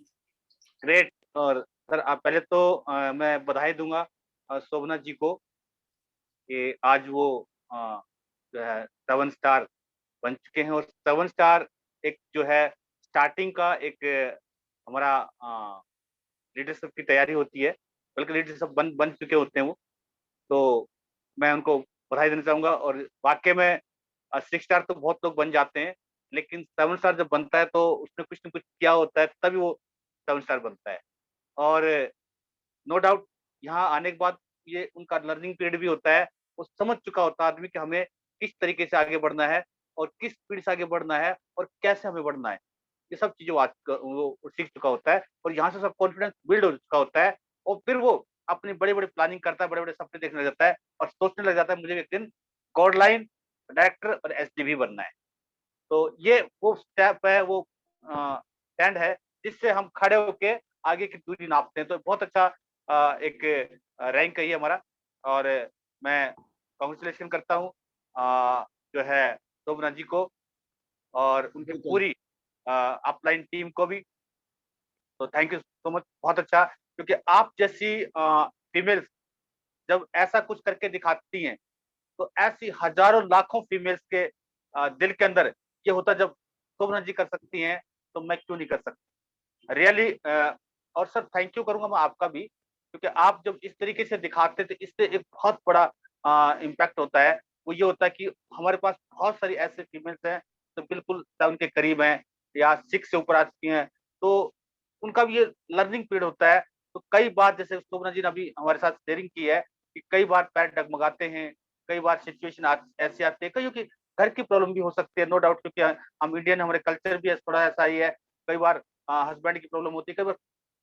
Great. और सर आप पहले तो मैं बधाई दूंगा शोभना जी को कि आज वो जो है 7 स्टार बन चुके हैं। और 7 स्टार एक जो है स्टार्टिंग का एक हमारा लीडरशिप की तैयारी होती है, बल्कि लीडरशिप बन चुके होते हैं वो। तो मैं उनको बधाई देना चाहूंगा। और वाकई में 6 स्टार तो बहुत लोग बन जाते हैं, लेकिन 7 स्टार जब बनता है तो उसने कुछ न कुछ किया होता है, तभी वो 7 स्टार बनता है। और नो डाउट यहाँ आने के बाद ये उनका लर्निंग पीरियड भी होता है। वो समझ चुका होता है आदमी कि हमें किस तरीके से आगे बढ़ना है और किस स्पीड से आगे बढ़ना है और कैसे हमें बढ़ना है। ये सब चीजें वो सीख चुका होता है, और यहाँ से सब कॉन्फिडेंस बिल्ड हो चुका होता है। और फिर वो अपनी बड़ी बड़ी प्लानिंग करता है, बड़े बड़े सपने देखने लग जाता है और सोचने लग जाता है मुझे एक दिन गॉड लाइन, डायरेक्टर और एसडीवी बनना है। तो ये वो स्टेप है, वो स्टैंड है जिससे हम खड़े होके आगे की दूरी नापते हैं। तो बहुत अच्छा एक रैंक है ये हमारा। और मैं कांग्रेचुलेशन करता हूँ जो है शोभना जी को और उनकी बिल्कुल। पूरी अपलाइन टीम को भी। तो थैंक यू सो मच, बहुत अच्छा। क्योंकि आप जैसी फीमेल्स जब ऐसा कुछ करके दिखाती हैं, तो ऐसी हजारों लाखों फीमेल्स के दिल के अंदर ये होता जब शोभना जी कर सकती हैं तो मैं क्यों नहीं कर सकती। रियली और सर थैंक यू करूंगा मैं आपका भी, क्योंकि आप जब इस तरीके से दिखाते थे इससे एक बहुत बड़ा इम्पैक्ट होता है। वो ये होता है कि हमारे पास बहुत सारी ऐसे फीमेल्स हैं तो बिल्कुल 7 के करीब हैं या 6 से ऊपर आ चुकी हैं, तो उनका भी ये लर्निंग पीरियड होता है। तो कई बार जैसे शोभना जी ने अभी हमारे साथ शेयरिंग की है कि कई बार पैर डगमगाते हैं, कई बार सिचुएशन ऐसी आती है, कई की घर की प्रॉब्लम भी हो सकती है नो डाउट, क्योंकि हम इंडियन, हमारे कल्चर भी थोड़ा ऐसा ही है। कई बार हस्बैंड की प्रॉब्लम होती है, कई बार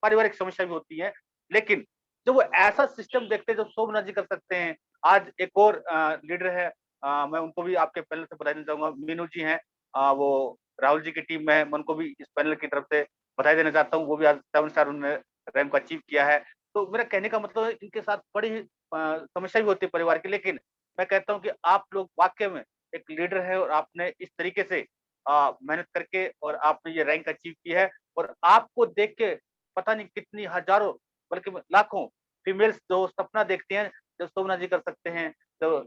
पारिवारिक समस्या भी होती है। लेकिन जो वो ऐसा सिस्टम देखते हैं जो शोभना जी कर सकते हैं। आज एक और लीडर है, मैं उनको भी आपके पैनल से बधाई देना चाहूंगा, मीनू जी हैं। वो राहुल जी की टीम में है, मैं उनको भी इस पैनल की तरफ से बधाई देना चाहता हूँ। वो भी आज 7 स्टार उन्होंने रैंक को अचीव किया है। तो मेरा कहने का मतलब है इनके साथ बड़ी समस्या भी होती है परिवार की, लेकिन मैं कहता हूँ कि आप लोग वाकई में एक लीडर है और आपने इस तरीके से मेहनत करके और आपने ये रैंक अचीव की है। और आपको देख के पता नहीं कितनी हजारों बल्कि लाखों फीमेल्स जो सपना देखती हैं, जो शोभना जी कर सकते हैं, तो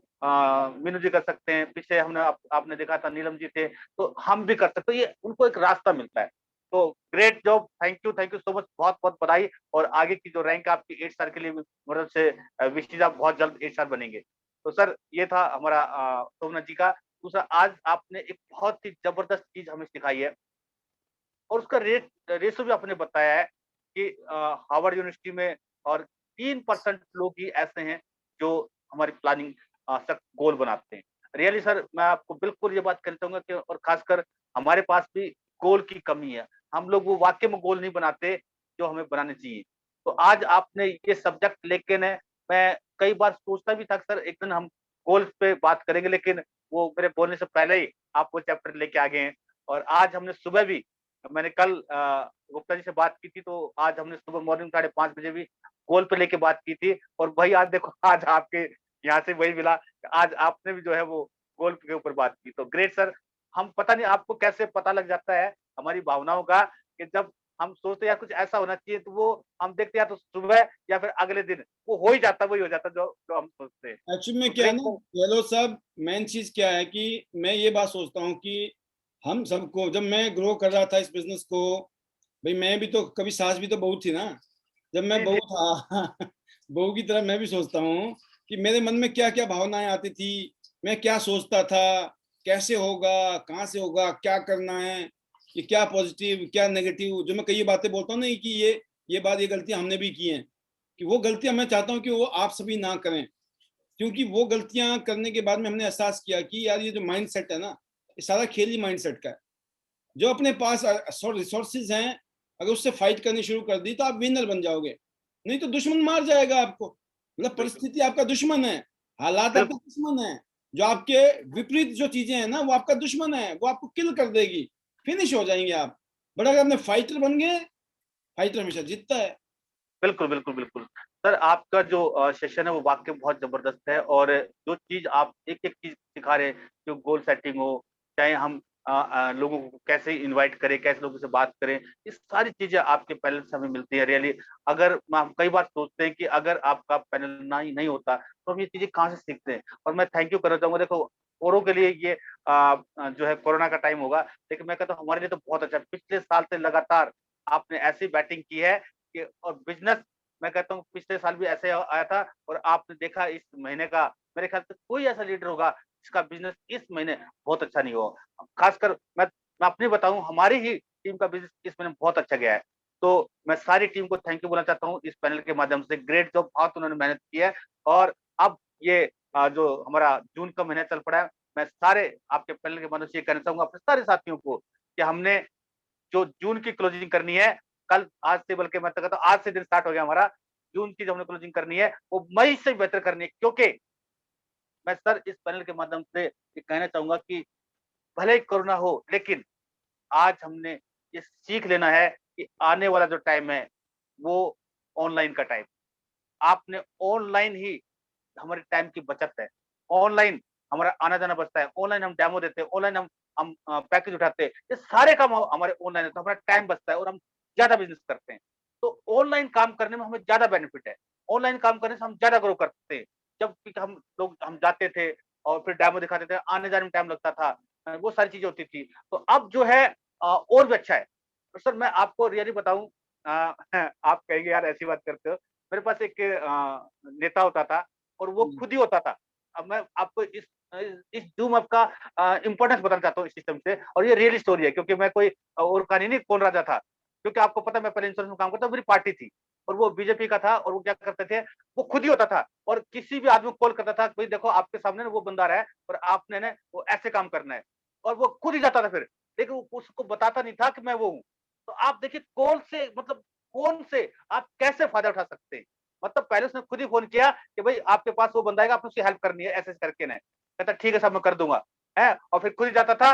मीनू जी कर सकते हैं, पीछे हमने आपने देखा था नीलम जी थे, तो हम भी कर सकते हैं। ये उनको एक रास्ता मिलता है। तो great job, thank you so much, बहुत बहुत बधाई। और आगे की जो रैंक आपकी 8 स्टार के लिए मदद से विश आप बहुत जल्द 8 स्टार बनेंगे। तो सर ये था हमारा शोभना जी का। दूसरा, आज आपने एक बहुत ही जबरदस्त चीज हमें सिखाई है और उसका रेशो भी आपने बताया है कि हार्वर्ड यूनिवर्सिटी में और 3% लोग ही ऐसे हैं जो हमारी प्लानिंग तक गोल बनाते हैं। रियली सर, मैं आपको बिल्कुल ये बात कहना चाहूंगा कि और खासकर हमारे पास भी गोल की कमी है। हम लोग वो वाकई में गोल नहीं बनाते जो हमें बनाने चाहिए। तो आज आपने ये सब्जेक्ट लेके ने, मैं कई बार सोचता भी था सर एक दिन हम गोल्स पे बात करेंगे, लेकिन वो मेरे बोलने से पहले ही आप वो चैप्टर लेके आ गए हैं। और आज हमने सुबह भी, मैंने कल गुप्ता जी से बात की थी, तो आज हमने सुबह मॉर्निंग 5:30 बजे भी गोल पे लेके बात की थी। और वही आज देखो, आज आपके यहाँ से वही मिला, आज आपने भी जो है वो गोल के ऊपर बात की। तो ग्रेट सर। हम पता नहीं आपको कैसे पता लग जाता है हमारी भावनाओं का, कि जब हम सोचते हैं यार कुछ ऐसा होना चाहिए, तो वो हम देखते हैं या तो सुबह या फिर अगले दिन वो हो ही जाता, वही हो जाता जो जो हम सोचते हैं। एक्चुअली में तो क्या है ग्रेट ना सर। गहलोत साहब, मेन चीज क्या है कि मैं ये बात सोचता हूँ कि हम सबको, जब मैं ग्रो कर रहा था इस बिजनेस को, भाई मैं भी तो कभी सास भी तो बहू थी ना। जब मैं जी बहू जी। था बहू की तरह मैं भी सोचता हूँ कि मेरे मन में क्या क्या भावनाएं आती थी, मैं क्या सोचता था, कैसे होगा, कहाँ से होगा, क्या करना है, कि क्या पॉजिटिव क्या नेगेटिव। जो मैं कई बातें बोलता हूँ ना कि ये बात, ये गलतियां हमने भी की हैं, कि वो गलतियां मैं चाहता हूँ कि वो आप सभी ना करें। क्योंकि वो गलतियां करने के बाद में हमने एहसास किया कि यार ये जो माइंड सेट है ना, ये सारा खेल ही माइंड सेट का है। जो अपने पास रिसोर्सेज हैं, अगर उससे फाइट करनी शुरू कर दी तो आप विनर बन जाओगे, नहीं तो दुश्मन मार जाएगा आपको। मतलब बिल्कुल परिस्थिति आपका दुश्मन है, हालात आपका बिल्कुल। दुश्मन है, जो आपके विपरीत जो चीजें हैं ना वो आपका दुश्मन है, वो आपको किल कर देगी, फिनिश हो जाएंगे आप। बट अगर अपने फाइटर बन गए, फाइटर हमेशा जीतता है। बिल्कुल, बिल्कुल, बिल्कुल। सर आपका जो सेशन है वो वाक़ई बहुत ज़बरदस्त है। और जो चीज़ आप एक-एक चीज़ सिखा रहे हैं, जो गोल सेटिंग हो, चाहे हम लोगों को कैसे इनवाइट करें, कैसे लोगों से बात करें, ये सारी चीज़ें आपके पैनल से हमें मिलती है रियली। अगर हम कई बार सोचते हैं कि अगर आपका पैनल ना ही नहीं होता, तो हम ये चीज़ें कहाँ से सीखते हैं। और मैं थैंक यू करना चाहूँगा, देखो औरों के लिए ये जो है कोरोना का टाइम होगा, लेकिन मैं कहता हूँ हमारे लिए तो बहुत अच्छा है। पिछले साल से लगातार आपने ऐसी बैटिंग की है कि, और बिज़नेस, मैं कहता हूँ पिछले साल भी ऐसे आया था। और आपने देखा इस महीने का, मेरे ख्याल से कोई ऐसा लीडर होगा जिसका बिजनेस इस महीने बहुत अच्छा नहीं हुआ। खासकर मैं अपनी बताऊं, हमारी ही टीम का बिजनेस इस महीने बहुत अच्छा गया है। तो मैं सारी टीम को थैंक यू बोलना चाहता हूँ इस पैनल के माध्यम से। ग्रेट जॉब, बहुत उन्होंने मेहनत की है। और अब ये जो हमारा जून का महीना चल पड़ा है, मैं सारे आपके पैनल के माध्यम से ये कहना चाहूंगा अपने सारे साथियों को कि हमने जो जून की क्लोजिंग करनी है, कल आज से, बल्कि मैं तो कहता हूँ आज से दिन स्टार्ट हो गया हमारा। जून की जो हमने क्लोजिंग करनी है वो मई से बेहतर करनी है। क्योंकि मैं सर इस पैनल के माध्यम से ये कहना चाहूंगा कि भले ही कोरोना हो, लेकिन आज हमने ये सीख लेना है कि आने वाला जो टाइम है वो ऑनलाइन का टाइम। आपने ऑनलाइन ही हमारे टाइम की बचत है। ऑनलाइन हमारा आना जाना बचता है, ऑनलाइन हम डेमो देते हैं, ऑनलाइन हम पैकेज उठाते हैं, ये सारे काम हमारे ऑनलाइन है, तो हमारा टाइम बचता है और हम ज्यादा बिजनेस करते हैं। तो ऑनलाइन काम करने में हमें ज्यादा बेनिफिट है। ऑनलाइन काम करने से हम ज्यादा ग्रो करते हैं। जब हम जाते थे और फिर डेमो दिखाते थे, आने जाने में टाइम लगता था, वो सारी चीजें होती थी। तो अब जो है और भी अच्छा है। तो सर मैं आपको रियली बताऊं, आप कहेंगे यार ऐसी बात करते हो। मेरे पास एक नेता होता था और वो खुद ही होता था। अब मैं आपको इस जूम ऐप का इम्पोर्टेंस बताना चाहता हूँ इस सिस्टम से। और ये रियल स्टोरी है, क्योंकि मैं कोई और कहानी नहीं कौन राजा था। क्योंकि आपको पता है मैं पहले इंश्योरेंस में काम करता, मेरी पार्टी थी और वो बीजेपी का था। और वो क्या करते थे, वो खुद ही होता था और किसी भी आदमी को कॉल करता था, भाई देखो आपके सामने ना वो बंदा रहा है और आपने ना वो ऐसे काम करना है। और वो खुद ही जाता था फिर, लेकिन वो उसको बताता नहीं था कि मैं वो हूँ। तो आप देखिए कॉल से, मतलब फोन से आप कैसे फायदा उठा सकते हैं। मतलब पहले उसने खुद ही फोन किया कि भाई आपके पास वो बंदा आएगा, आपको उसकी हेल्प करनी है, ऐसे करके ना। कहता ठीक है साहब मैं कर दूंगा, है। और फिर खुद ही जाता था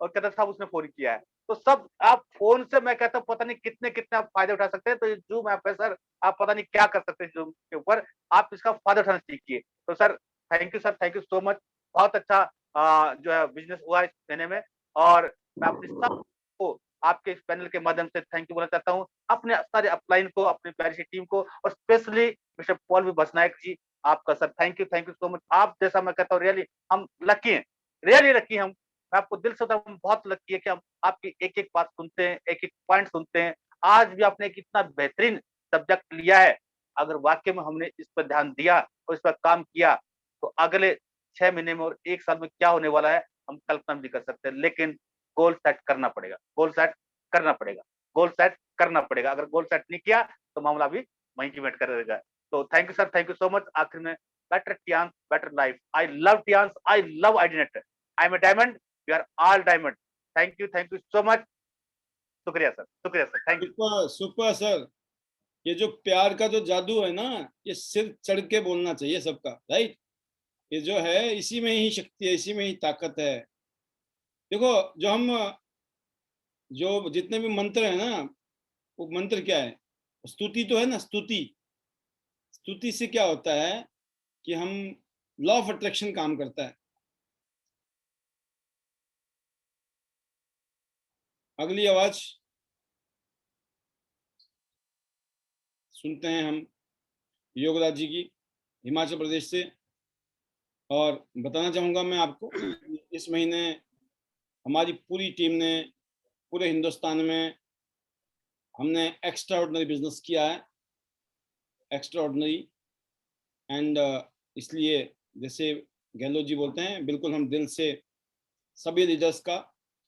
और कहता साहब उसने फोन किया है। तो सब आप फोन से, मैं कहता हूँ पता नहीं कितने कितने आप फायदे उठा सकते हैं। तो ये जूम ऐप है सर, आप पता नहीं क्या कर सकते हैं जूम के ऊपर। आप इसका फायदा उठाना सीखिए। तो sir thank you sir, thank you so much. बहुत अच्छा जो है बिजनेस हुआ इस महीने में। और मैं अपने सबको आपके इस पैनल के माध्यम से थैंक यू बोलना चाहता हूँ अपने सारे अपलाइन को, अपनी प्यारी सी टीम को, और स्पेशली मिस्टर पॉल वी बसनायक जी, आपका sir thank you so much. आप जैसा मैं कहता हूँ रियली हम लकी हैं, रियली लकी हम, मैं आपको दिल से बताऊं, हम बहुत लकी है कि हम आपकी एक एक बात सुनते हैं, एक एक पॉइंट सुनते हैं। आज भी आपने कितना बेहतरीन सब्जेक्ट लिया है, अगर वाकई में हमने इस पर ध्यान दिया और इस पर काम किया तो अगले 6 महीने में और 1 साल में क्या होने वाला है हम कल्पना भी कर सकते हैं। लेकिन गोल सेट करना पड़ेगा, गोल सेट करना पड़ेगा, गोल सेट करना पड़ेगा। अगर गोल सेट नहीं किया तो मामला भी वहीं की वेट करेगा। तो thank you sir, thank you so much. आखिर में better Tiens better life, I love Tiens, I love ID net, I am a diamond, we are all diamond. Thank you so much. शुक्रिया सर, शुक्रिया sir, thank you. Super super sir. ये जो प्यार का जो जादू है ना, ये सिर चढ़ के बोलना चाहिए सबका, राइट। ये जो है इसी में ही शक्ति है, इसी में ही ताकत है। देखो जो जितने भी मंत्र है ना, वो मंत्र क्या है, स्तुति तो है ना, स्तुति। स्तुति से क्या होता है कि हम लॉ ऑफ अट्रैक्शन काम करता है। अगली आवाज सुनते हैं हम योगराज जी की, हिमाचल प्रदेश से। और बताना चाहूंगा मैं आपको, इस महीने हमारी पूरी टीम ने पूरे हिंदुस्तान में हमने एक्स्ट्रा ऑर्डिनरी बिजनेस किया है, एक्स्ट्रा ऑर्डिनरी। एंड इसलिए जैसे गहलोत जी बोलते हैं, बिल्कुल हम दिल से सभी लीडर्स का,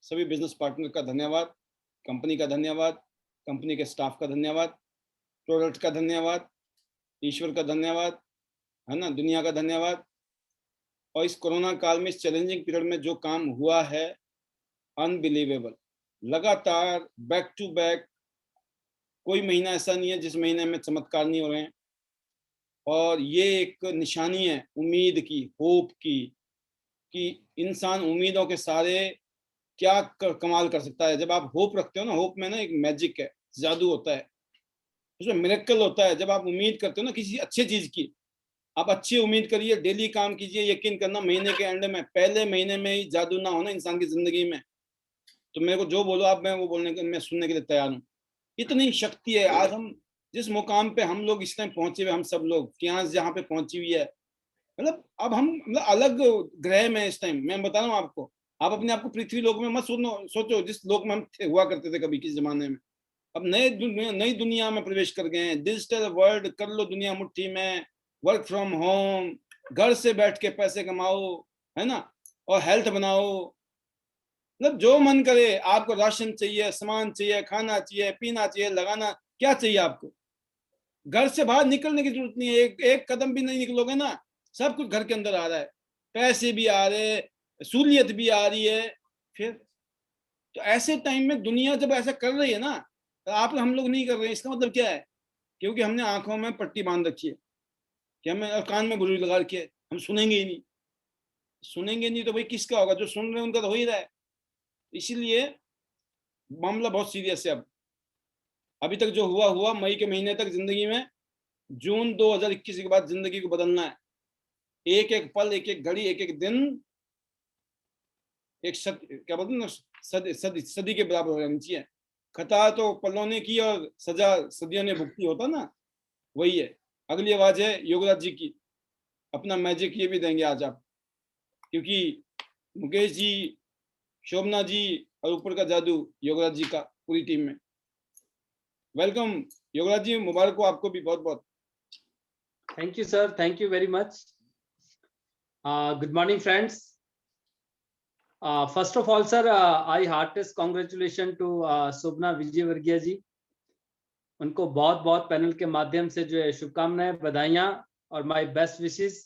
सभी बिजनेस पार्टनर का धन्यवाद, कंपनी का धन्यवाद, कंपनी के स्टाफ का धन्यवाद, प्रोडक्ट का धन्यवाद, ईश्वर का धन्यवाद, है ना, दुनिया का धन्यवाद। और इस कोरोना काल में, इस चैलेंजिंग पीरियड में जो काम हुआ है, अनबिलीवेबल। लगातार बैक टू बैक, कोई महीना ऐसा नहीं है जिस महीने में चमत्कार नहीं हो रहे हैं। और ये एक निशानी है उम्मीद की, होप की, कि इंसान उम्मीदों के सारे क्या कमाल कर सकता है। जब आप होप रखते हो ना, होप में ना एक मैजिक है, जादू होता है, उसमें मिरेकल होता है। जब आप उम्मीद करते हो ना किसी अच्छी चीज की, आप अच्छी उम्मीद करिए, डेली काम कीजिए, यकीन करना महीने के एंड में, पहले महीने में ही जादू ना हो ना इंसान की जिंदगी में, तो मेरे को जो बोलो आप, मैं वो बोलने के, मैं सुनने के लिए तैयार हूँ। इतनी शक्ति है। आज हम जिस मुकाम पे हम लोग इस टाइम पहुंचे हुए, हम सब लोग फियांस जहाँ पे पहुंची हुई है, मतलब अब हम मतलब अलग ग्रह में इस टाइम। मैं बता रहा हूँ आपको, आप अपने आप को पृथ्वी लोक में मत सोचो जिस लोक में हम हुआ करते थे कभी किस जमाने में। अब नई दुनिया में प्रवेश कर गए हैं। डिजिटल वर्ल्ड, कर लो दुनिया मुट्ठी में, वर्क फ्रॉम होम, घर से बैठ के पैसे कमाओ, है ना, और हेल्थ बनाओ। मतलब जो मन करे, आपको राशन चाहिए, सामान चाहिए, खाना चाहिए, पीना चाहिए, लगाना क्या चाहिए आपको, घर से बाहर निकलने की जरूरत नहीं है। एक कदम भी नहीं निकलोगे ना, सब कुछ घर के अंदर आ रहा है, पैसे भी आ रहे, सहूलियत भी आ रही है। फिर तो ऐसे टाइम में दुनिया जब ऐसा कर रही है ना, तो आप हम लोग नहीं कर रहे हैं, इसका मतलब क्या है? क्योंकि हमने आंखों में पट्टी बांध रखी है, कि हमें कान में बुरी लगा रखी है, हम सुनेंगे ही नहीं। सुनेंगे नहीं तो भाई किसका होगा? जो सुन रहे हैं उनका तो हो ही रहा है। इसीलिए मामला बहुत सीरियस है। अब अभी तक जो हुआ मई के महीने तक जिंदगी में, जून 2021 के बाद जिंदगी को बदलना है। एक एक पल, एक एक घड़ी, एक एक दिन, एक क्या बोलते हैं ना, सदी के बराबर हो जानी चाहिए। खता तो पलों ने की और सजा सदियों ने भुगती, होता ना, वही है। अगली आवाज है योगराज जी की। अपना मैजिक ये भी देंगे आज आप, क्योंकि मुकेश जी, शोभना जी और ऊपर का जादू योगराज जी का, पूरी टीम में। वेलकम योगराज जी, मुबारक हो आपको भी बहुत बहुत। Thank you, sir. Thank you very much. Good morning, friends. First of all, sir, I heartiest congratulations to Shobna Vijayvargiya ji. उनको बहुत बहुत पैनल के माध्यम से जो है शुभकामनाएं, बधाइयां और माय बेस्ट विशेस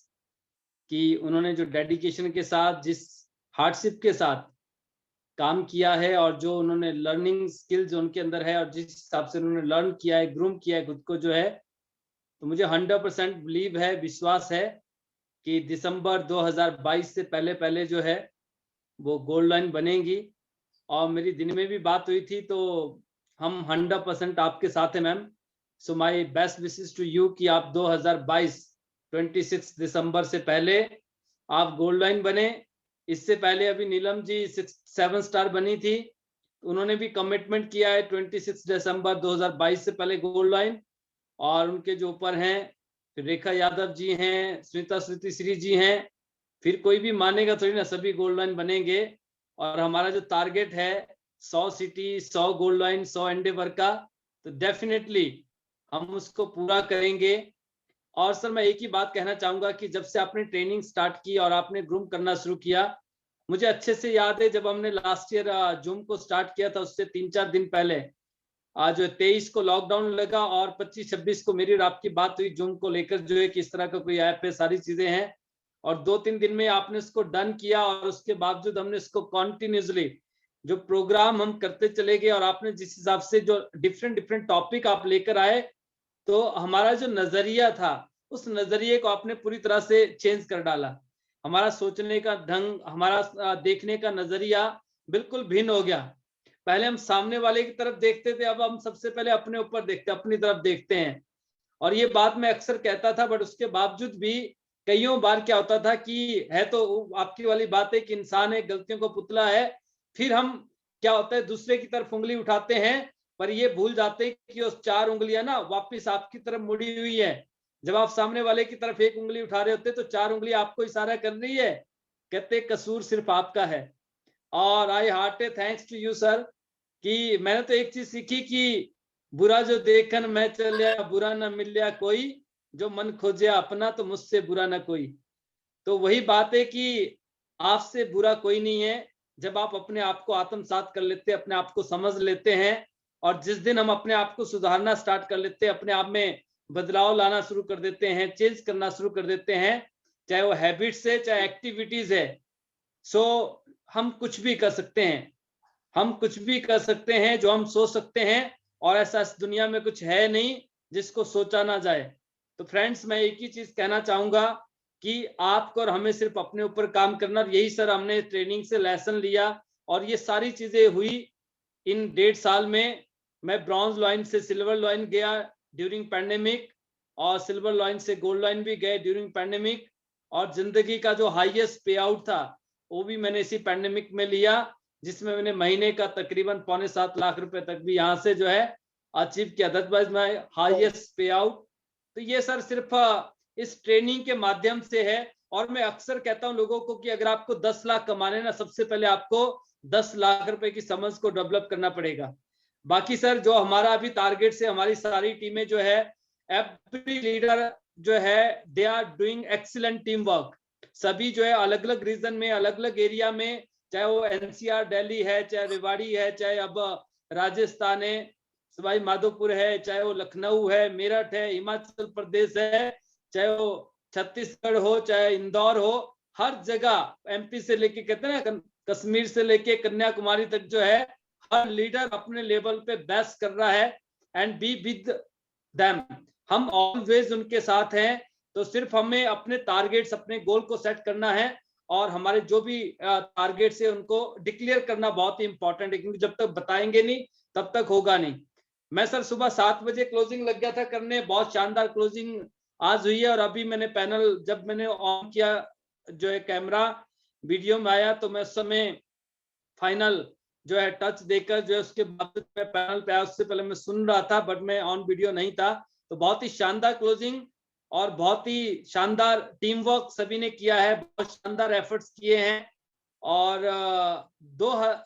कि उन्होंने जो डेडिकेशन के साथ, जिस हार्डशिप के साथ काम किया है और जो उन्होंने लर्निंग स्किल जो उनके अंदर है और जिस हिसाब से उन्होंने लर्न किया है, ग्रूम किया है खुद को जो है, तो मुझे 100% बिलीव है, विश्वास है कि दिसंबर 2022 से पहले जो है वो गोल्ड लाइन बनेगी। और मेरी दिन में भी बात हुई थी, तो हम 100% आपके साथ हैं ma'am. So my best wishes to you कि आप 2022 26 दिसंबर से पहले आप गोल्ड लाइन बने। इससे पहले अभी नीलम जी 7 स्टार बनी थी, उन्होंने भी कमिटमेंट किया है 26 दिसंबर 2022 से पहले गोल्ड लाइन, और उनके जो ऊपर हैं फिर रेखा यादव जी हैं, स्मिता श्रुति श्री जी हैं, फिर कोई भी मानेगा थोड़ी ना, सभी गोल्ड लाइन बनेंगे। और हमारा जो टारगेट है 100 सिटी 100 गोल्ड लाइन 100 एंडेवर का, तो डेफिनेटली हम उसको पूरा करेंगे। और सर मैं एक ही बात कहना चाहूंगा कि जब से आपने ट्रेनिंग स्टार्ट की और आपने ग्रूम करना शुरू किया, मुझे अच्छे से याद है जब हमने लास्ट ईयर जूम को स्टार्ट किया था, उससे 3-4 दिन पहले आज 23 को लॉकडाउन लगा और 25-26 को मेरी और आपकी बात हुई जूम को लेकर, जो है किस तरह का कोई ऐप है, सारी चीजें हैं, और 2-3 दिन में आपने इसको डन किया। और उसके बावजूद हमने इसको कॉन्टिन्यूसली जो प्रोग्राम हम करते चले गए, और आपने जिस हिसाब से जो डिफरेंट टॉपिक आप लेकर आए, तो हमारा जो नजरिया था उस नजरिए को आपने पूरी तरह से चेंज कर डाला। हमारा सोचने का ढंग, हमारा देखने का नजरिया बिल्कुल भिन्न हो गया। पहले हम सामने वाले की तरफ देखते थे, अब हम सबसे पहले अपने ऊपर देखते, अपनी तरफ देखते हैं। और ये बात मैं अक्सर कहता था, बट उसके बावजूद भी कईयों बार क्या होता था कि है तो आपकी वाली बात है कि इंसान है, गलतियों को पुतला है, फिर हम क्या होता है दूसरे की तरफ उंगली उठाते हैं, पर ये भूल जाते हैं कि उस 4 उंगलियां ना वापिस आपकी तरफ मुड़ी हुई है। जब आप सामने वाले की तरफ 1 उंगली उठा रहे होते तो 4 उंगली आपको इशारा कर रही है, कहते कसूर सिर्फ आपका है। और आई हार्टे थैंक्स टू यू सर, कि मैंने तो एक चीज सीखी कि बुरा जो देखन मैं चलिया, बुरा न मिलिया कोई, जो मन खोजे अपना तो मुझसे बुरा न कोई। तो वही बात है कि आपसे बुरा कोई नहीं है, जब आप अपने आप को आत्मसात कर लेते हैं, अपने आप को समझ लेते हैं। और जिस दिन हम अपने आप को सुधारना स्टार्ट कर लेते हैं, अपने आप में बदलाव लाना शुरू कर देते हैं, चेंज करना शुरू कर देते हैं, चाहे वो हैबिट्स है चाहे एक्टिविटीज है, सो हम कुछ भी कर सकते हैं। हम कुछ भी कर सकते हैं जो हम सोच सकते हैं, और ऐसा इस दुनिया में कुछ है नहीं जिसको सोचा ना जाए। तो फ्रेंड्स मैं एक ही चीज कहना चाहूंगा कि आपको और हमें सिर्फ अपने ऊपर काम करना, और यही सर हमने ट्रेनिंग से लेसन लिया। और ये सारी चीजें हुई इन 1.5 साल में। मैं ब्रॉन्ज लाइन से सिल्वर लाइन गया ड्यूरिंग पैंडेमिक, और सिल्वर लाइन से गोल्ड लाइन भी गए ड्यूरिंग पैंडेमिक। और जिंदगी का जो हाईएस्ट पे आउट था वो भी मैंने इसी पैंडेमिक में लिया, जिसमें मैंने महीने का तकरीबन 6.25 लाख रुपए तक भी यहाँ से जो है अचीव किया, अदरवाइज मैं हाईएस्ट पे आउट। तो ये सर सिर्फ इस ट्रेनिंग के माध्यम से है। और मैं अक्सर कहता हूँ लोगों को कि अगर आपको 10 लाख कमाने ना, सबसे पहले आपको 10 लाख रुपए की समझ को डेवलप करना पड़ेगा। बाकी सर जो हमारा अभी टारगेट से हमारी सारी टीमें जो है, एवरी लीडर जो है they are doing excellent team work. सभी जो है अलग अलग रीजन में, अलग अलग एरिया में, चाहे वो एनसीआर दिल्ली है, चाहे रेवाड़ी है, चाहे अब राजस्थान है, सवाई माधोपुर है, चाहे वो लखनऊ है, मेरठ है, हिमाचल प्रदेश है, चाहे वो छत्तीसगढ़ हो, चाहे इंदौर हो, हर जगह एमपी से लेके कहते हैं ना कश्मीर से लेके कन्याकुमारी तक जो है हर लीडर अपने लेवल पे बेस्ट कर रहा है। एंड बी विद देम, हम ऑलवेज उनके साथ हैं। तो सिर्फ हमें अपने टारगेट्स, अपने गोल को सेट करना है, और हमारे जो भी टारगेट्स है उनको डिक्लेयर करना बहुत ही इंपॉर्टेंट है, क्योंकि जब तक बताएंगे नहीं तब तक होगा नहीं। मैं सर सुबह 7 बजे क्लोजिंग लग गया था करने, बहुत शानदार क्लोजिंग आज हुई है। और अभी मैंने पैनल जब मैंने ऑन किया जो है कैमरा, वीडियो में आया, तो मैं उस समय फाइनल जो है टच देकर जो है उसके बाद मैं पैनल पे आया, उससे पहले मैं सुन रहा था बट मैं ऑन वीडियो नहीं था। तो बहुत ही शानदार क्लोजिंग और बहुत ही शानदार टीम वर्क सभी ने किया है, बहुत शानदार एफर्ट्स किए हैं। और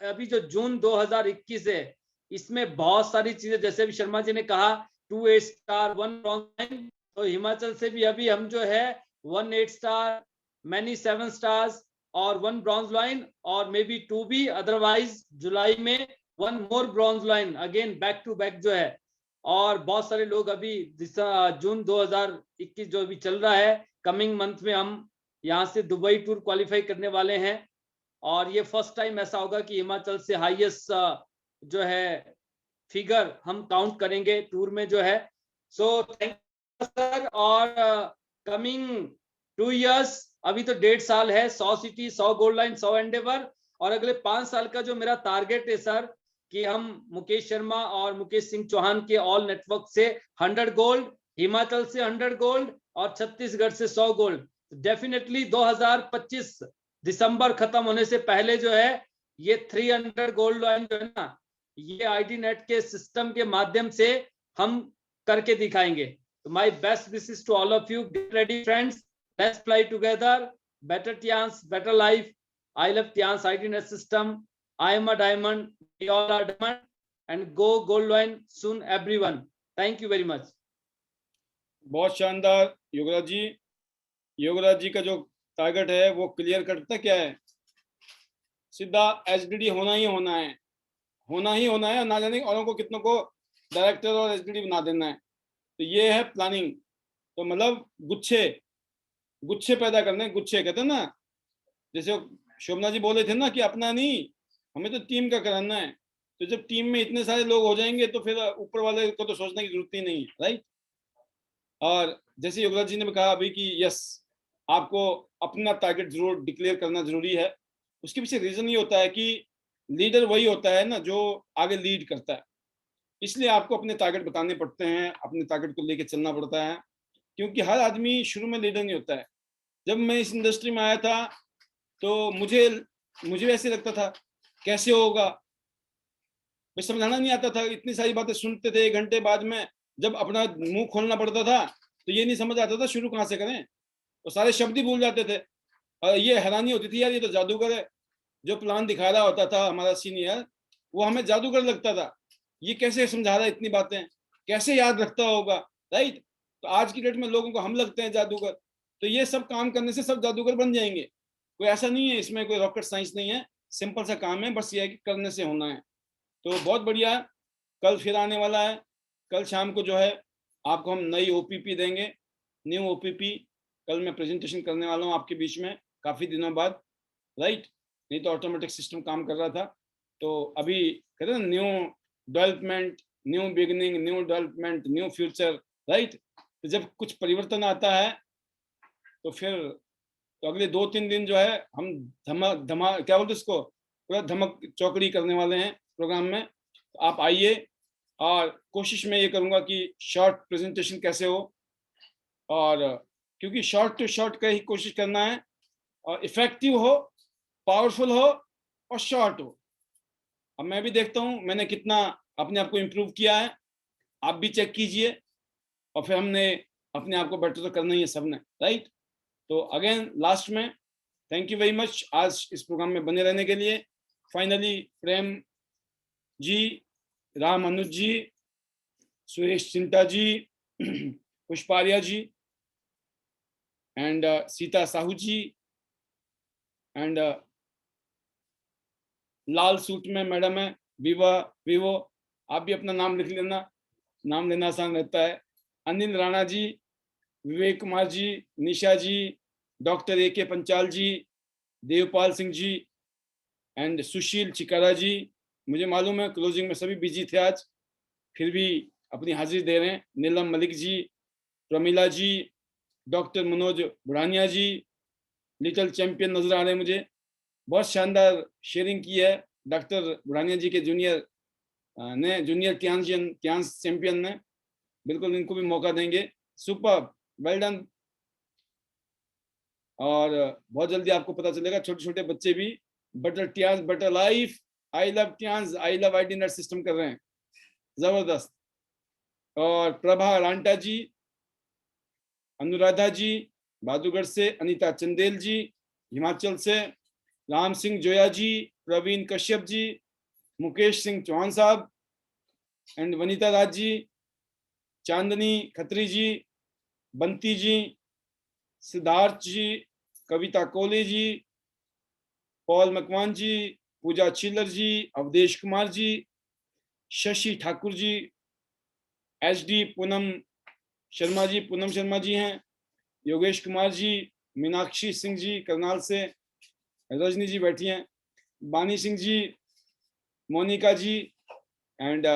अभी जो जून 2021 है, इसमें बहुत सारी चीजें, जैसे अभी शर्मा जी ने कहा 2 8 स्टार 1 ब्रॉन्ज, तो हिमाचल से भी अभी हम जो है 1 8 स्टार, मैनी 7 स्टार्स और 1 ब्रॉन्ज लाइन, और मे बी 2 भी, अदरवाइज जुलाई में 1 more bronze line again back to back जो है। और बहुत सारे लोग अभी जून 2021 जो अभी चल रहा है, कमिंग मंथ में हम यहाँ से दुबई टूर क्वालिफाई करने वाले हैं। और ये फर्स्ट टाइम ऐसा होगा कि हिमाचल से हाईएस्ट जो है फिगर हम काउंट करेंगे टूर में जो है। So thank you sir. और कमिंग 2 इयर्स, अभी तो 1.5 साल है, 100 सिटी 100 गोल्ड लाइन 100 एंडेवर, और अगले 5 साल का जो मेरा टारगेट है सर कि हम मुकेश शर्मा और मुकेश सिंह चौहान के ऑल नेटवर्क से 100 गोल्ड, हिमाचल से 100 गोल्ड और छत्तीसगढ़ से 100 गोल्ड। डेफिनेटली 2025 दिसंबर खत्म होने से पहले जो है ये 300 गोल्ड लाइन जो है ना, ये आईडी नेट के सिस्टम के माध्यम से हम करके दिखाएंगे। तो my best wishes to all of you, get ready friends, let's fly together, better Tiens, better life. I love Tiens ID net system, I am a diamond, we all are diamond, and go gold line soon everyone. Thank you very much. बहुत शानदार योगराज जी। योगराज जी का जो target है वो clear करता क्या है, सीधा एचडीडी होना ही होना है, होना ही होना है, ना जाने औरों को कितनों को डायरेक्टर और एचडीडी बना देना है। तो ये है प्लानिंग। तो मतलब गुच्छे गुच्छे पैदा करने, गुच्छे कहते हैं ना, जैसे शोभना जी बोले थे ना कि अपना नहीं, हमें तो टीम का कराना है। तो जब टीम में इतने सारे लोग हो जाएंगे तो फिर ऊपर वाले को तो सोचने की जरूरत ही नहीं है, राइट। और जैसे योगराज जी ने भी कहा अभी कि यस, आपको अपना टारगेट जरूर डिक्लेयर करना जरूरी है। उसके पीछे रीजन ये होता है कि लीडर वही होता है ना जो आगे लीड करता है, इसलिए आपको अपने टारगेट बताने पड़ते हैं, अपने टारगेट को लेके चलना पड़ता है, क्योंकि हर आदमी शुरू में लीडर नहीं होता है। जब मैं इस इंडस्ट्री में आया था तो मुझे ऐसे लगता था कैसे होगा, मैं समझाना नहीं आता था, इतनी सारी बातें सुनते थे। 1 घंटे बाद में जब अपना मुंह खोलना पड़ता था तो ये नहीं समझ आता था शुरू कहाँ से करें, तो सारे शब्द ही भूल जाते थे। और ये हैरानी होती थी, यार ये तो जादूगर है। जो प्लान दिखा रहा होता था हमारा सीनियर, वो हमें जादूगर लगता था, ये कैसे समझा रहा है इतनी बातें, कैसे याद रखता होगा, राइट। तो आज की डेट में लोगों को हम लगते हैं जादूगर। तो ये सब काम करने से सब जादूगर बन जाएंगे, कोई ऐसा नहीं है, इसमें कोई रॉकेट साइंस नहीं है, सिंपल सा काम है, बस ये है कि करने से होना है। तो बहुत बढ़िया, कल फिर आने वाला है। कल शाम को जो है आपको हम नई ओपीपी देंगे, न्यू ओपीपी। कल मैं प्रेजेंटेशन करने वाला हूँ आपके बीच में काफ़ी दिनों बाद, राइट। नहीं तो ऑटोमेटिक सिस्टम काम कर रहा था, तो अभी कहते हैं new development, new beginning, new development, new future, right. तो जब कुछ परिवर्तन आता है तो फिर तो अगले 2-3 दिन जो है हम धमा क्या बोलते इसको, पूरा धमक चौकड़ी करने वाले हैं प्रोग्राम में। तो आप आइए, और कोशिश मैं ये करूँगा कि शॉर्ट प्रेजेंटेशन कैसे हो, और क्योंकि शॉर्ट टू शॉर्ट का ही कोशिश करना है, और इफेक्टिव हो, पावरफुल हो और शॉर्ट हो। अब मैं भी देखता हूँ मैंने कितना अपने आप को इम्प्रूव किया है, आप भी चेक कीजिए, और फिर हमने अपने आप को बेटर तो करना ही है सबने, राइट। तो अगेन लास्ट में थैंक यू वेरी मच आज इस प्रोग्राम में बने रहने के लिए। Finally Prem ji, Ram Anuj ji, Suresh Chinta ji, Pushpariya ji, and Sita Sahu ji, and लाल सूट में मैडम है विवो, आप भी अपना नाम लिख लेना, नाम लेना आसान रहता है। Anil Rana ji, Vivek Kumar ji, Nisha ji, doctor AK Panchal ji, Devpal Singh ji, and Sushil Chikara ji. मुझे मालूम है क्लोजिंग में सभी बिजी थे आज, फिर भी अपनी हाजिरी दे रहे हैं। नीलम मलिक जी, प्रमिला जी, डॉक्टर मनोज बुढ़ानिया जी, लिटिल चैंपियन नजर आ रहे हैं मुझे, बहुत शानदार शेयरिंग की है डॉक्टर बुढ़ानिया जी के जूनियर क्यांस चैंपियन ने, बिल्कुल इनको भी मौका देंगे। Super, well done. और बहुत जल्दी आपको पता चलेगा, छोटे छोटे बच्चे भी better Tiens better life, I love Tiens, I love ID net system कर रहे हैं, जबरदस्त। और प्रभा रांटा जी, अनुराधा जी बहादुरगढ़ से, अनीता चंदेल जी हिमाचल से, राम सिंह जोया जी, प्रवीण कश्यप जी, मुकेश सिंह चौहान साहब, and Vanita Raj ji, Chandni Khatri ji, Banti ji, Siddharth ji, Kavita Kohli ji, Paul Makwan ji, Pooja Chillar ji, Awadhesh Kumar ji, Shashi Thakur ji, HD Poonam Sharma ji हैं, योगेश कुमार जी, मीनाक्षी सिंह जी करनाल से, रजनी जी बैठी हैं, बानी सिंह जी, मोनिका जी, एंड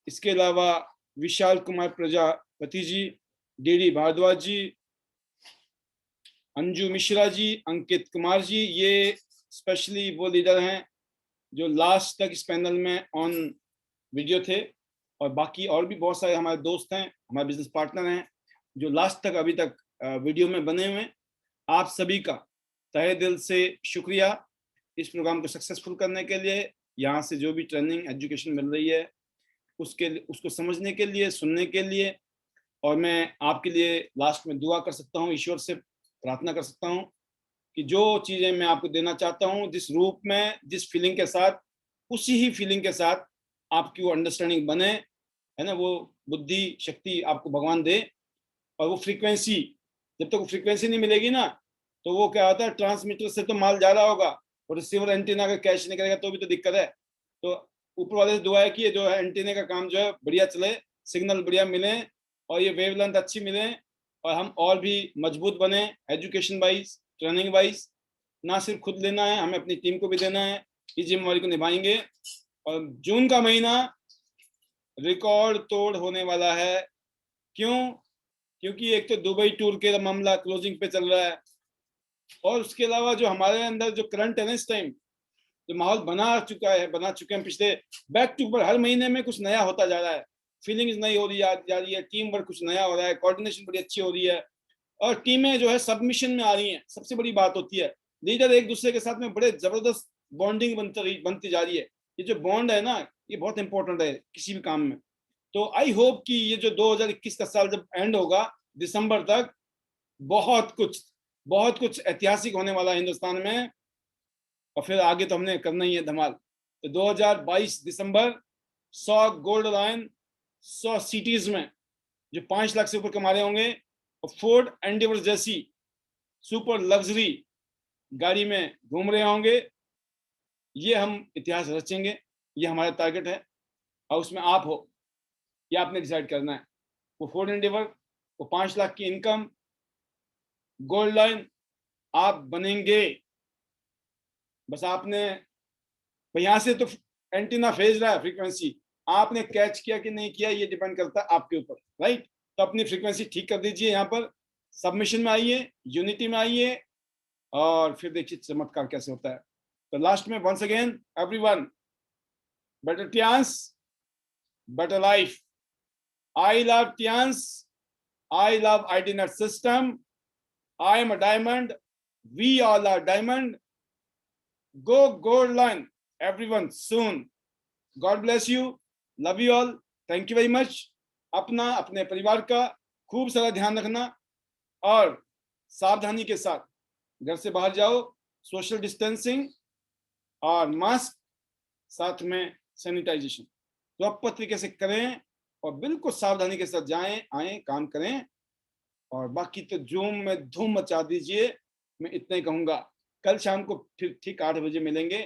इसके अलावा विशाल कुमार प्रजापति जी, DD भारद्वाज जी, अंजू मिश्रा जी, अंकित कुमार जी। ये स्पेशली वो लीडर हैं जो लास्ट तक इस पैनल में ऑन वीडियो थे, और बाकी और भी बहुत सारे हमारे दोस्त हैं, हमारे बिजनेस पार्टनर हैं जो लास्ट तक अभी तक वीडियो में बने हुए हैं। आप सभी का तहे दिल से शुक्रिया इस प्रोग्राम को सक्सेसफुल करने के लिए, यहाँ से जो भी ट्रेनिंग एजुकेशन मिल रही है उसको समझने के लिए, सुनने के लिए। और मैं आपके लिए लास्ट में दुआ कर सकता हूँ, ईश्वर से प्रार्थना कर सकता हूँ कि जो चीजें मैं आपको देना चाहता हूँ, जिस रूप में, जिस फीलिंग के साथ, उसी ही फीलिंग के साथ आपकी वो अंडरस्टैंडिंग बने, है ना, वो बुद्धि शक्ति आपको भगवान दे। और वो फ्रीक्वेंसी, जब तक वो फ्रीक्वेंसी नहीं मिलेगी ना, तो वो क्या होता है, ट्रांसमीटर से तो माल जा रहा होगा और रिसीवर एंटीना का कैश नहीं करेगा तो भी तो दिक्कत है। तो ऊपर वाले से दुआ है कि ये जो है एंटीना का काम जो है बढ़िया चले, सिग्नल बढ़िया मिले और ये वेवलेंथ अच्छी मिले और हम और भी मजबूत बने एजुकेशन वाइज, ट्रेनिंग वाइज। ना सिर्फ खुद लेना है, हमें अपनी टीम को भी देना है, इस जिम्मेवारी को निभाएंगे। और जून का महीना रिकॉर्ड तोड़ होने वाला है। क्यों? क्योंकि एक तो दुबई टूर के मामला क्लोजिंग पे चल रहा है और उसके अलावा जो हमारे अंदर जो करंट है ना, इस टाइम जो माहौल बना चुके हैं पिछले बैक टू बैक, हर महीने में कुछ नया होता जा रहा है, फीलिंग्स नई हो रही जा रही है, टीम वर्क कुछ नया हो रहा है, कोऑर्डिनेशन बड़ी अच्छी हो रही है और टीमें जो है सबमिशन में आ रही हैं। सबसे बड़ी बात होती है लीडर एक दूसरे के साथ में बड़े जबरदस्त बॉन्डिंग बनती जा रही है। ये जो बॉन्ड है ना, ये बहुत इंपॉर्टेंट है किसी भी काम में। तो आई होप कि ये जो 2021 का साल जब एंड होगा दिसंबर तक, बहुत कुछ ऐतिहासिक होने वाला है हिंदुस्तान में और फिर आगे तो हमने करना ही है धमाल। तो 2022 दिसंबर 100 गोल्ड लाइन 100 सिटीज में जो 5 लाख से ऊपर कमा रहे होंगे और फोर्ड एंडेवर जैसी सुपर लग्जरी गाड़ी में घूम रहे होंगे, ये हम इतिहास रचेंगे। ये हमारा टारगेट है और उसमें आप हो, ये आपने डिसाइड करना है। वो फोर्ड एंडेवर, वो 5 लाख की इनकम, गोल्ड लाइन, आप बनेंगे। बस आपने यहां से तो एंटीना भेज रहा है फ्रीक्वेंसी, आपने कैच किया कि नहीं किया ये डिपेंड करता है आपके ऊपर, राइट। तो अपनी फ्रीक्वेंसी ठीक कर दीजिए, यहाँ पर सबमिशन में आइए, यूनिटी में आइए और फिर देखिए चमत्कार कैसे होता है। तो लास्ट में once again everyone, better Tiens, better life. I love Tiens, I love ID net system, I am a diamond, we all are diamond. Go gold line, everyone soon. God bless you, love you all, thank you very much. अपना, अपने परिवार का खूब सारा ध्यान रखना और सावधानी के साथ घर से बाहर जाओ, सोशल डिस्टेंसिंग और मास्क, साथ में सैनिटाइजेशन प्रॉपर तरीके से करें और बिल्कुल सावधानी के साथ जाएं, आए, काम करें। और बाकी तो जूम में धूम मचा दीजिए, मैं इतना ही कहूंगा। कल शाम को फिर ठीक 8 बजे मिलेंगे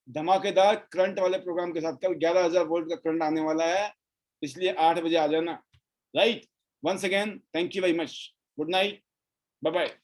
धमाकेदार करंट वाले प्रोग्राम के साथ। कल 11,000 वोल्ट का करंट आने वाला है, इसलिए 8 बजे आ जाना, right. Once again thank you very much, good night, bye bye.